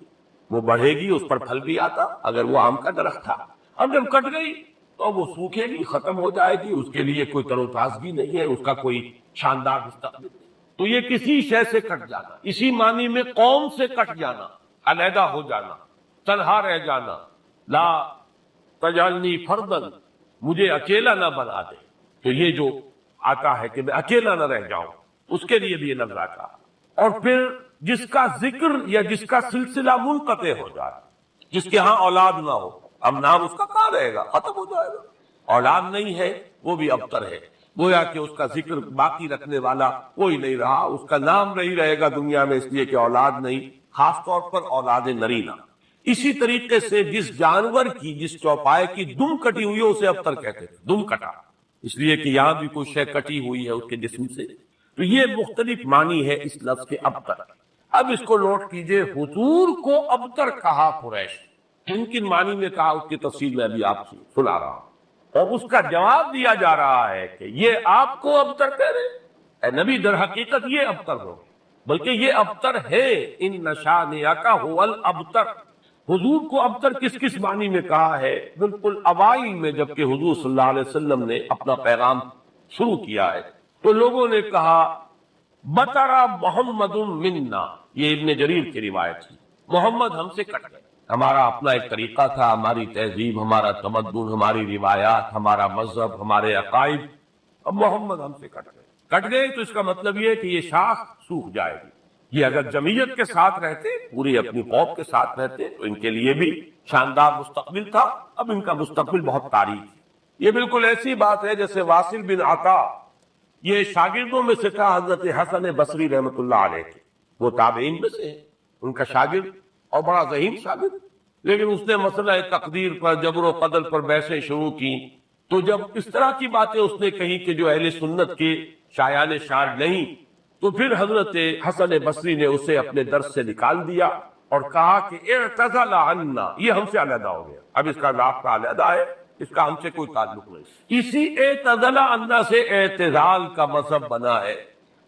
وہ بڑھے گی، اس پر پھل بھی آتا اگر وہ آم کا درخت تھا۔ اب جب کٹ گئی تو وہ سوکھے گی، ختم ہو جائے گی، اس کے لیے کوئی تر و تازگی نہیں ہے، اس کا کوئی شاندار مستقبل نہیں۔ تو یہ کسی شے سے کٹ جانا، اسی معنی میں قوم سے کٹ جانا، علیحدہ ہو جانا، تنہا رہ جانا۔ لا تجعلنی فردن، مجھے اکیلا نہ بنا دے۔ تو یہ جو آتا ہے کہ میں اکیلا نہ رہ جاؤں، اس کے لیے بھی یہ لفظ آتا۔ اور پھر جس کا ذکر یا جس کا سلسلہ منقطع ہو جائے، جس کے ہاں اولاد نہ ہو، اب نام اس کا کہاں رہے گا، ختم ہو جائے گا، اولاد نہیں ہے، وہ بھی ابتر ہے۔ گویا کہ اس کا ذکر باقی رکھنے والا کوئی نہیں رہا، اس کا نام نہیں رہے گا دنیا میں، اس لیے کہ اولاد نہیں، خاص طور پر اولاد نرینہ۔ اسی طریقے سے جس جانور کی، جس چوپائے کی دم کٹی ہوئی ہے اسے ابتر کہتے ہیں، دم کٹا، اس لیے کہ یہاں بھی کوئی شے کٹی ہوئی ہے اس کے جسم سے۔ تو یہ مختلف معنی ہے اس لفظ کے ابتر۔ اب اس کو نوٹ کیجئے، حضور کو ابتر کہا قریش، کن کن معنی میں کہا اس کی تفصیل میں ابھی آپ سے سنا رہا ہوں، اور اس کا جواب دیا جا رہا ہے کہ یہ آپ کو ابتر کہہ رہے اے نبی، در حقیقت یہ ابتر ہو، بلکہ یہ ابتر ہے۔ ان شانئک هو الابتر، حضور کو ابتر کس کس معنی میں کہا ہے؟ بالکل اوائل میں جبکہ حضور صلی اللہ علیہ وسلم نے اپنا پیغام شروع کیا ہے تو لوگوں نے کہا بطرا محمد منا، یہ ابن جریر کی روایت ہے، محمد ہم سے کٹ گئے، ہمارا اپنا ایک طریقہ تھا، ہماری تہذیب، ہمارا تمدن، ہماری روایات، ہمارا مذہب، ہمارے عقائد، اب محمد ہم سے کٹ گئے۔ کٹ گئے تو اس کا مطلب یہ کہ یہ شاخ سوکھ جائے گی۔ یہ اگر جمعیت کے ساتھ رہتے، پوری اپنی قوم کے ساتھ رہتے تو ان کے لیے بھی شاندار مستقبل تھا، اب ان کا مستقبل بہت تاریک ہے۔ یہ بالکل ایسی بات ہے جیسے واصل بن عطا، یہ شاگردوں میں سے تھا حضرت حسن بصری رحمۃ اللہ علیہ کے، وہ تابعین میں سے ان کا شاگرد اور بڑا ذہین شاگرد، لیکن اس نے مسئلہ تقدیر پر، جبر و قدر پر بحثیں شروع کی، تو جب اس طرح کی باتیں اس نے کہی کہ جو اہل سنت کے شایان شان نہیں، تو پھر حضرت حسن بصری نے اسے اپنے درس سے نکال دیا اور کہا کہ اعتزل عنا، یہ ہم سے علیحدہ ہو گیا، اب اس کا رابطہ علیحدہ ہے، اس کا ہم سے کوئی تعلق نہیں۔ اسی اعتزل عنا سے اعتزال کا مذہب بنا ہے،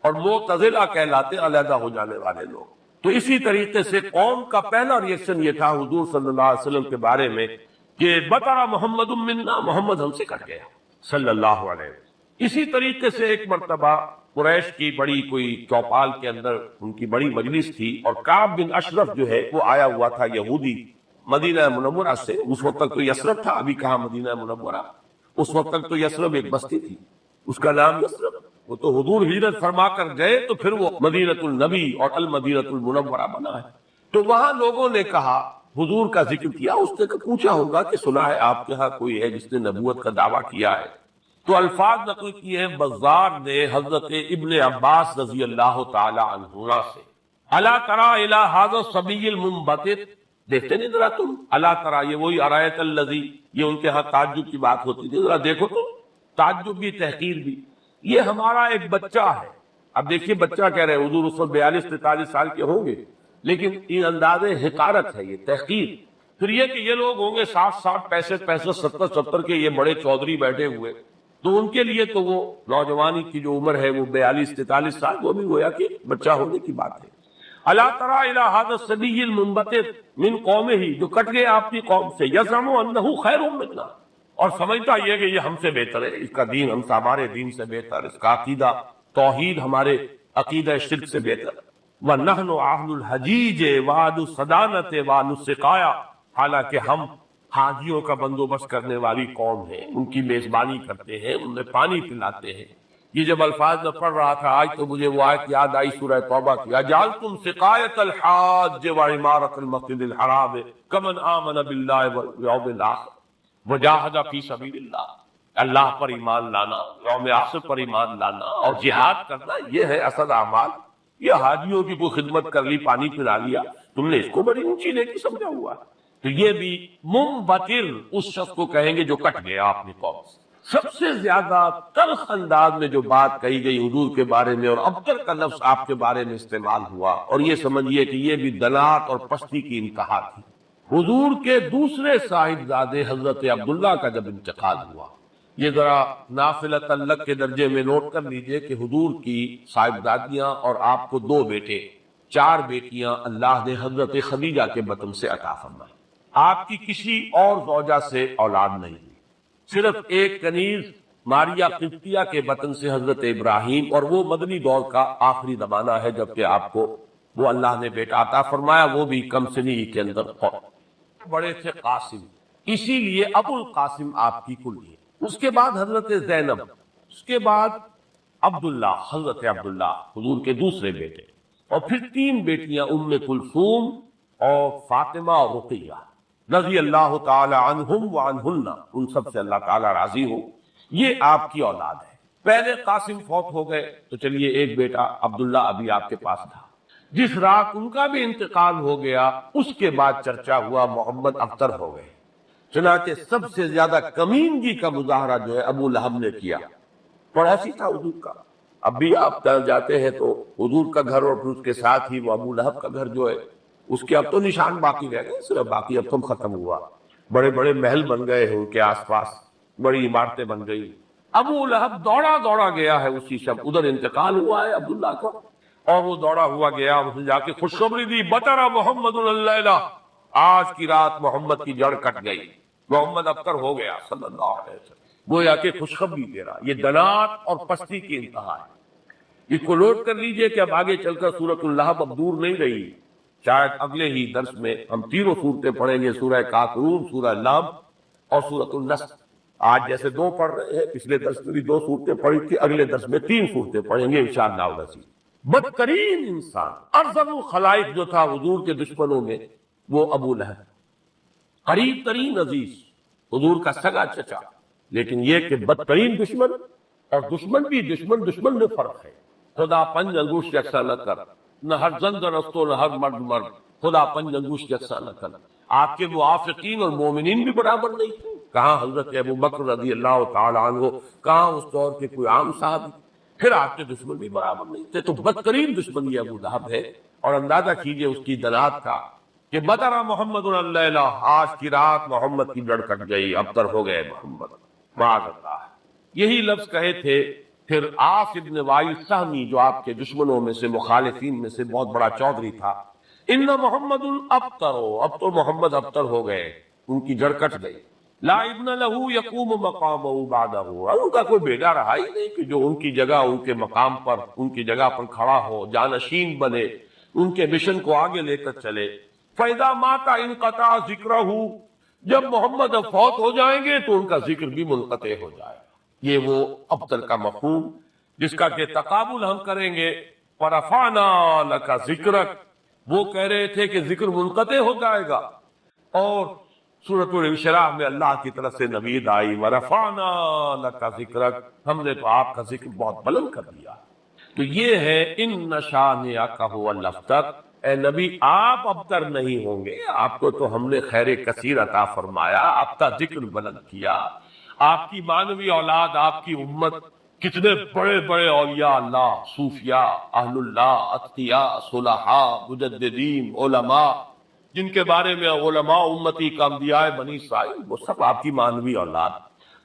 اور معتزلہ کہلاتے علیحدہ ہو جانے والے لوگ۔ تو اسی طریقے سے قوم کا پہلا ریئیکشن یہ تھا حضور صلی اللہ علیہ وسلم کے بارے میں کہ بطر محمد منا، محمد ہم سے کٹ گیا صلی اللہ علیہ وسلم۔ اسی طریقے سے ایک مرتبہ قریش کی بڑی کوئی چوپال کے اندر ان کی بڑی مجلس تھی، اور کعب بن اشرف جو ہے وہ آیا ہوا تھا یہودی مدینہ منورہ سے۔ اس وقت تک تو یثرب تھا، ابھی کہاں مدینہ منورہ، اس وقت تک تو یثرب ایک بستی تھی، اس کا نام یثرب۔ وہ تو حضور ہجرت فرما کر گئے تو پھر وہ مدینۃ النبی اور المدینۃ المنورہ بنا ہے۔ تو وہاں لوگوں نے کہا، حضور کا ذکر کیا، اس نے پوچھا ہوگا کہ سنا ہے آپ کے ہاں کوئی ہے جس نے نبوت کا دعویٰ کیا ہے؟ تو الفاظ نقل کیے ہیں بزار نے حضرت ابن عباس رضی اللہ تعالی عنہما سے، الا تری الی ھذا الصبی المنبتر، دیکھتے نہیں ذرا تم، الا تری، یہ وہی ارایت الذی، یہ ان کے ہاں تعجب کی بات ہوتی تھی، ذرا دیکھو تو، تعجب بھی تحقیر بھی، یہ ہمارا ایک بچہ ہے۔ اب دیکھیے بچہ کہہ رہے حضور اس وقت 42-43 سال کے ہوں گے، لیکن یہ انداز حقارت ہے، یہ تحقیر۔ پھر یہ کہ یہ لوگ ہوں گے 60-60 65 70 کے، یہ بڑے چودھری بیٹھے ہوئے، تو ان کے لیے تو وہ نوجوانی کی جو عمر ہے وہ 42-43 سال، وہ بھی گویا کہ بچہ ہونے کی بات ہے۔ الا تری الی ھذا الصبی المنبتر من قومہ، جو کٹ گئے اپنی قوم سے، یزعم انہ خیر منا، اور سمجھتا یہ کہ یہ ہم سے بہتر ہے، اس کا دین ہمارے دین سے بہتر، اس کا عقیدہ توحید ہمارے عقیدہ شرک سے بہتر۔ وَنَحْنُ أَهْلُ الْحَجِيجِ وَأَهْلُ الصَّدَانَةِ وَأَهْلُ السِّقَايَةِ، حالانکہ ہم حاجیوں کا بندوبست کرنے والی قوم ہے، ان کی میزبانی کرتے ہیں، انہیں پانی پلاتے ہیں۔ یہ جب الفاظ میں پڑھ رہا تھا آج تو مجھے وہ آیت یاد آئی سورہ توبہ کی، اجعلتم سقایۃ الحاج وعمارۃ المسجد الحرام کمن آمن باللہ والیوم الآخر وجاہد فی سبیل اللہ، اللہ پر ایمان لانا، یوم آخر پر ایمان لانا اور جہاد کرنا، یہ ہے اصل اعمال۔ یہ حاجیوں کی کوئی خدمت کر لی، پانی پلا لیا، تم نے اس کو بڑی اونچی نیکی سمجھا ہوا ہے۔ تو یہ بھی منبتر اس شخص کو کہیں گے جو کٹ گیا اپنی قوم سے۔ سب سے زیادہ تلخ انداز میں جو بات کہی گئی حضور کے بارے میں، اور ابتر کا لفظ آپ کے بارے میں استعمال ہوا، اور یہ سمجھیے کہ یہ بھی دنات اور پستی کی انتہا تھی۔ حضور کے دوسرے صاحبزادے حضرت عبداللہ کا جب انتقال ہوا، یہ ذرا نافلہ تعلق کے درجے میں نوٹ کر لیجئے کہ حضور کی صاحبزادیاں اور آپ کو 2 بیٹے، 4 بیٹیاں اللہ نے حضرت خدیجہ کے بطن سے عطا فرمائی۔ آپ کی کسی اور زوجہ سے اولاد نہیں ہوئی، صرف ایک کنیز ماریا قبطیہ کے بطن سے حضرت ابراہیم، اور وہ مدنی دور کا آخری زمانہ ہے جبکہ آپ کو وہ اللہ نے بیٹا عطا فرمایا، وہ بھی کم سنی کے اندر بڑے تھے قاسم، اسی لیے ابو القاسم آپ کی کلیہ۔ اس کے بعد حضرت زینب، اس کے بعد عبداللہ، حضرت عبداللہ حضور کے دوسرے بیٹے، اور پھر 3 بیٹیاں ام کلثوم اور فاطمہ اور رقیہ رضی اللہ تعالی عنہم وعنہن، ان سب سے اللہ تعالی راضی ہو۔ یہ آپ کی اولاد ہے۔ پہلے قاسم فوت ہو گئے تو چلیے ایک بیٹا عبداللہ ابھی آپ کے پاس تھا، جس رات ان کا بھی انتقال ہو گیا، اس کے بعد چرچا ہوا محمد ابتر ہو گئے۔ چنانچہ سب سے زیادہ کمینگی کا مظاہرہ جو ہے ابو لہب نے کیا، پڑوسی تھا حضور کا۔ اب بھی آپ جاتے ہیں تو حضور کا گھر اور پھر اس کے ساتھ ہی وہ ابو لہب کا گھر جو ہے، اس کے اب تو نشان باقی رہ گئے، صرف باقی اب تو ختم ہوا، بڑے بڑے محل بن گئے ہیں ان کے آس پاس، بڑی عمارتیں بن گئی۔ ابو لہب دوڑا دوڑا گیا ہے اسی شب، ادھر انتقال ہوا ہے عبداللہ کا، اور وہ دوڑا ہوا گیا، اس نے جا کے خوشخبری دی، بطر محمد اللیلہ، آج کی رات محمد کی جڑ کٹ گئی، محمد ابتر ہو گیا صلی اللہ علیہ وسلم۔ وہ آ کے خوشخبری دے رہا، یہ دنات اور پستی کی انتہا ہے۔ اس کو نوٹ کر لیجئے کہ اب آگے چل کر سورۃ اللہب اب دور نہیں رہی، شاید اگلے ہی درس میں ہم 3 صورتیں پڑھیں گے، سورہ کافرون، سورہ لہب اور سورۃ النصر۔ آج جیسے 2 پڑھ رہے ہیں، پچھلے درس میں بھی 2 صورتیں پڑھی تھی، اگلے درس میں 3 صورتیں پڑھیں گے انشاءاللہ العزیز۔ بدترین انسان، ارذل الخلائق جو تھا حضور کے دشمنوں میں، وہ ابو لہب، قریب ترین عزیز، حضور کا سگا چچا، لیکن یہ کہ بدترین دشمن، اور دشمن بھی دشمن میں فرق ہے۔ خدا 5 انگوشت یکساں نہ کر، نہ ہر زن رستو نہ ہر مرد مرد، خدا 5 انگوشت یکساں نہ کر۔ آپ کے موافقین اور مومنین بھی برابر نہیں تھے، کہاں حضرت ابو بکر رضی اللہ تعالی عنہ، کہاں اس دور کے کوئی عام صاحب، پھر آپ کے دشمن بھی برابر نہیں تھے۔ تو بدترین دشمن یہ ابو لہب ہے، اور اندازہ کیجئے اس کی دنات کا، کہ بدر محمد اللیلہ، آج کی رات محمد کی جڑ کٹ گئی، ابتر ہو گئے محمد، معاذ اللہ۔ یہی لفظ کہے تھے پھر عاص ابن وائل سہمی، جو آپ کے دشمنوں میں سے، مخالفین میں سے بہت بڑا چودھری تھا، ان محمد الابتر، اب تو محمد ابتر ہو گئے، ان کی جڑ کٹ گئی، لا ابن لہو یقوم مقامہ بعدہ، ان کا کوئی بیٹا رہا ہی نہیں کہ جو ان کی جگہ، ان کے مقام پر، ان کی جگہ پر کھڑا ہو، جانشین بنے، ان کے مشن کو آگے لے کر چلے۔ فَإِذَا مَاتَ انقطع ذِكْرَهُ، جب محمد اب فوت ہو جائیں گے تو ان کا ذکر بھی منقطع ہو جائے گا۔ یہ وہ ابتر کا مفہوم جس کا کہ تقابل ہم کریں گے، وَرَفَعْنَا لَكَ ذِكْرَكَ، وہ کہہ رہے تھے کہ ذکر منقطع ہو جائے گا، اور سورۃ الانشراح میں اللہ کی طرف سے نوید آئی، وَرَفَعْنَا لَكَ ذِكْرَكَ، ہم نے تو آپ کا ذکر بہت بلند کر دیا۔ تو یہ ہے اِنَّ شَانِئَكَ هُوَ الْأَبْتَرُ، اے نبی آپ ابتر نہیں ہوں گے، آپ کو تو ہم نے خیر کثیر عطا فرمایا، آپ کا ذکر بلند کیا، آپ کی مانوی اولاد، آپ کی امت، کتنے بڑے بڑے اولیاء اللہ، صوفیاء، اہل اللہ، اتقیاء، صلحاء، مجددین، علماء، جن کے بارے میں علماء امتی کا انبیاء بنی اسرائیل، وہ سب آپ کی مانوی اولاد۔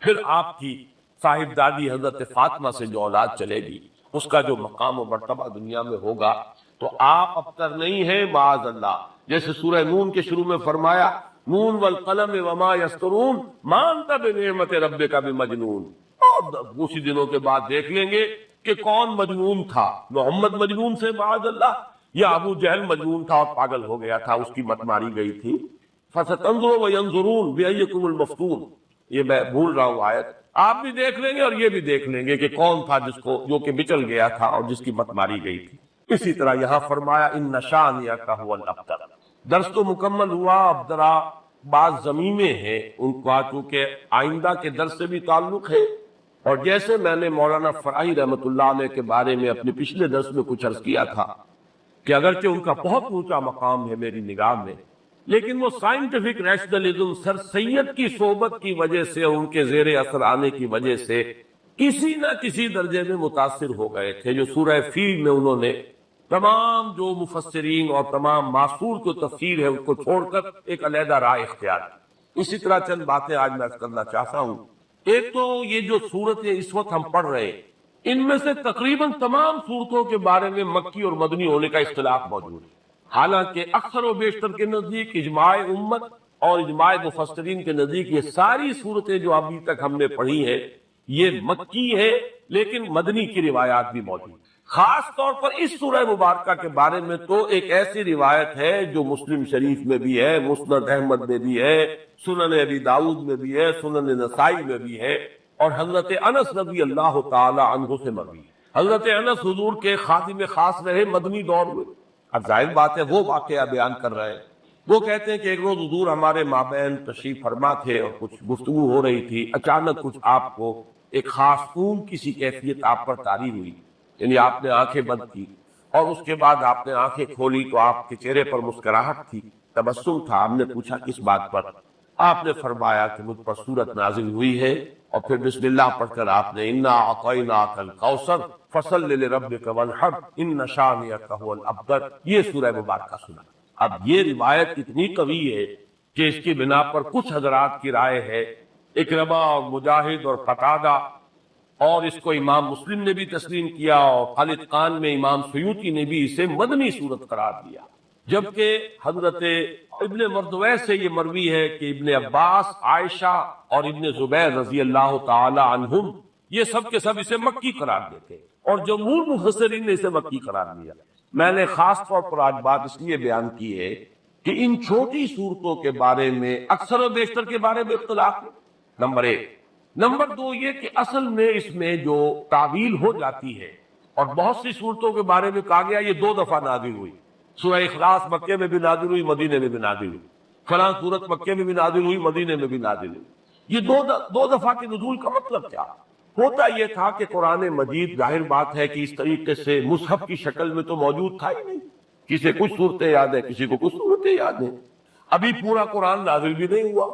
پھر آپ کی صاحب دادی حضرت فاطمہ سے جو اولاد چلے گی، اس کا جو مقام و مرتبہ دنیا میں ہوگا، تو آپ ابتر نہیں ہیں، معاذ اللہ۔ جیسے سورہ نون کے شروع میں فرمایا، نون والقلم وما یسطرون ما انت بنعمت ربک بمجنون، اور اسی دنوں کے بعد دیکھ لیں گے کہ کون مجنون تھا، محمد مجنون سے معاذ اللہ، یا ابو جہل مجنون تھا اور پاگل ہو گیا تھا، اس کی مت ماری گئی تھی۔ فَسَتَنظُرُ وَيَنظُرُونَ بِأَيِّكُمُ الْمَفْتُونُ، یہ میں بھول رہا ہوں آیت، آپ بھی دیکھ لیں گے اور یہ بھی دیکھ لیں گے کہ کون تھا جو کہ بچل گیا تھا اور جس کی مت ماری گئی تھی۔ اسی طرح یہاں فرمایا اِنَّ شَانِئَكَ هُوَ الْأَبْتَرُ۔ درس تو مکمل ہوا، اب ذرا بعض ضمیمیں ہیں، ان کو چونکہ آئندہ کے درس سے بھی تعلق ہے، اور جیسے میں نے مولانا فراہی رحمۃ اللہ علیہ کے بارے میں اپنے پچھلے درس میں کچھ عرض کیا تھا کہ اگرچہ ان کا بہت اونچا مقام ہے میری نگاہ میں، لیکن وہ سائنٹیفک ریشنلزم، سر سید کی صحبت کی وجہ سے، ان کے زیر اثر آنے کی وجہ سے کسی نہ کسی درجے میں متاثر ہو گئے تھے، جو سورہ فیل میں انہوں نے تمام جو مفسرین اور تمام معصور کو تفسیر ہے اس کو چھوڑ کر ایک علیحدہ رائے اختیار کی۔ اسی طرح چند باتیں آج میں کرنا چاہتا ہوں۔ ایک تو یہ جو صورتیں اس وقت ہم پڑھ رہے ہیں، ان میں سے تقریباً تمام صورتوں کے بارے میں مکی اور مدنی ہونے کا اختلاف موجود ہے، حالانکہ اکثر و بیشتر کے نزدیک، اجماع امت اور اجماع مفسرین کے نزدیک، یہ ساری صورتیں جو ابھی تک ہم نے پڑھی ہیں یہ مکی ہے، لیکن مدنی کی روایات بھی موجود ہیں۔ خاص طور پر اس سورہ مبارکہ کے بارے میں تو ایک ایسی روایت ہے جو مسلم شریف میں بھی ہے، مسند احمد میں بھی ہے، سنن ابی داؤد میں بھی ہے، سنن نسائی میں بھی ہے، اور حضرت انس رضی اللہ تعالی عنہ سے مروی ہے۔ حضرت انس حضور کے خادم خاص رہے مدنی دور میں، اب ظاہر بات ہے وہ واقعہ بیان کر رہے ہیں۔ وہ کہتے ہیں کہ ایک روز حضور ہمارے مابین تشریف فرما تھے اور کچھ گفتگو ہو رہی تھی، اچانک کچھ آپ کو ایک خاص خون کی سی کیفیت آپ پر طاری ہوئی، یعنی آپ نے آنکھیں بند کی اور اس کے بعد آپ نے آنکھیں کھولی تو آپ کے چہرے پر مسکراہٹ تھی، تبسم تھا۔ ہم نے پوچھا کس بات پر؟ آپ نے فرمایا کہ مجھ پر سورت نازل ہوئی ہے، اور پھر بسم اللہ پڑھ کر آپ نے انا اعطیناک الکوثر فصل لربک وانحر ان شانئک هو الابتر، یہ سورہ مبارکہ سنا۔ اب یہ روایت اتنی قوی ہے کہ اس کی بنا پر کچھ حضرات کی رائے ہے، اکرمہ اور مجاہد اور قتادہ، اور اس کو امام مسلم نے بھی تسلیم کیا، اور خالد خان میں امام سیوطی نے بھی اسے مدنی صورت قرار دیا، جبکہ حضرت ابن مردویہ سے یہ مروی ہے کہ ابن عباس، عائشہ اور ابن زبیر رضی اللہ تعالی عنہم یہ سب کے سب اسے مکی قرار دیتے، اور جمہور مفسرین نے اسے مکی قرار دیا۔ میں نے خاص طور پر آج بات اس لیے بیان کی ہے کہ ان چھوٹی صورتوں کے بارے میں اکثر و بیشتر کے بارے میں اختلاف ہے، نمبر ایک۔ نمبر دو یہ کہ اصل میں اس میں جو تعویل ہو جاتی ہے، اور بہت سی صورتوں کے بارے میں کہا گیا یہ 2 دفعہ نازل ہوئی، سورہ اخلاص مکے میں بھی نازل ہوئی، مدینے میں بھی نازل ہوئی، فلاں سورت مکے میں بھی نازل ہوئی، مدینے میں بھی نازل ہوئی۔ یہ دو دفعہ کے نزول کا مطلب کیا ہوتا؟ یہ تھا کہ قرآن مجید ظاہر بات ہے کہ اس طریقے سے مصحف کی شکل میں تو موجود تھا ہی نہیں، کسی کچھ صورتیں یاد ہیں، کسی کو کچھ صورتیں یاد ہیں، ابھی پورا قرآن نازل بھی نہیں ہوا۔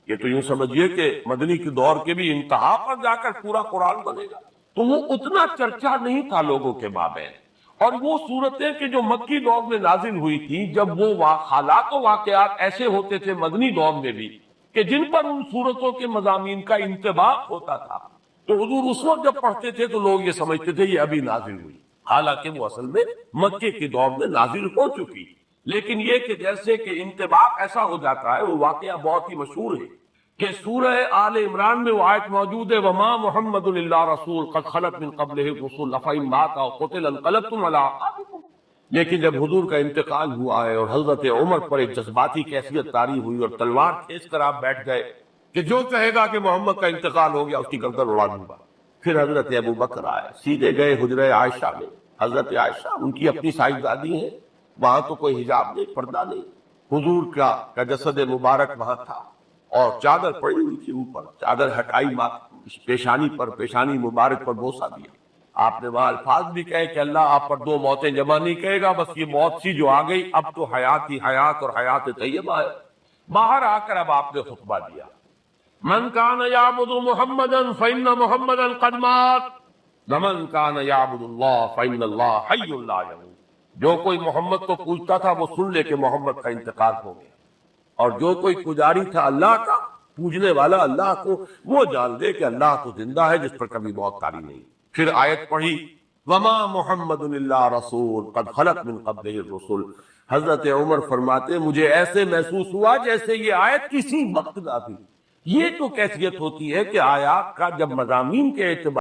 یہ تو یوں سمجھیے کہ مدنی کے دور کے بھی انتہا پر جا کر پورا قرآن بنے گا، تو وہ اتنا چرچا نہیں تھا لوگوں کے مابین، اور وہ صورتیں کہ جو مکی دور میں نازل ہوئی تھی، جب وہ حالات و واقعات ایسے ہوتے تھے مدنی دور میں بھی کہ جن پر ان صورتوں کے مضامین کا انطباق ہوتا تھا، تو حضور اس وقت جب پڑھتے تھے تو لوگ یہ سمجھتے تھے یہ ابھی نازل ہوئی، حالانکہ وہ اصل میں مکے کے دور میں نازل ہو چکی۔ لیکن یہ کہ جیسے کہ انطباق ایسا ہو جاتا ہے، وہ واقعہ بہت ہی مشہور ہے کہ سورہ آل عمران میں وہ آیت موجود ہے وَمَا مُحَمَّدٌ إِلَّا رَسُولٌ قَدْ خَلَتْ مِن قَبْلِهِ الرُّسُلُ أَفَإِن مَاتَ أَوْ قُتِلَ انقلبتم عَلَىٰ أَعْقَابِكُمْ۔ لیکن جب حضور کا انتقال ہوا ہے اور حضرت عمر پر ایک جذباتی کیفیت طاری ہوئی اور تلوار کھینچ کر آپ بیٹھ گئے کہ جو کہے گا کہ محمد کا انتقال ہو گیا اس کی گردن اڑا دوں گا، پھر حضرت ابو بکر آئے، سیدھے گئے حجرہ عائشہ میں۔ حضرت عائشہ ان کی اپنی صاحبزادی ہیں، وہاں تو کوئی حجاب نہیں، پردہ نہیں، حضور کا جسد مبارک وہاں تھا اور چادر پڑی ہوئی تھی اوپر، چادر ہٹائی پیشانی پر، پیشانی مبارک پر بوسہ دیا۔ آپ نے وہاں الفاظ بھی کہے کہ اللہ آپ پر دو موتیں جمع نہیں کہے گا، بس یہ موت سی جو آ گئی، اب تو حیات ہی حیات اور حیات طیبہ ہے۔ باہر آ کر اب آپ نے خطبہ دیا، من کان یعبد محمدا فإن محمدا قد مات ومن کان یعبد اللہ فإن اللہ حی لا یموت۔ جو کوئی محمد کو پوجتا تھا وہ سن لے کہ محمد کا انتقال ہو گیا، اور جو کوئی پجاری تھا اللہ کا، پوجنے والا اللہ کو، وہ جان دے کہ اللہ تو زندہ ہے جس پر کبھی موت طاری نہیں۔ پھر آیت پڑھی وَمَا مُحَمَّدٌ إِلَّا رَسُولٌ قَدْ خَلَتْ مِن قَبْلِهِ الرُّسُلُ۔ حضرت عمر فرماتے مجھے ایسے محسوس ہوا جیسے یہ آیت کسی وقت نازل۔ یہ تو کیفیت ہوتی ہے کہ آیات کا جب مضامین کے اعتبار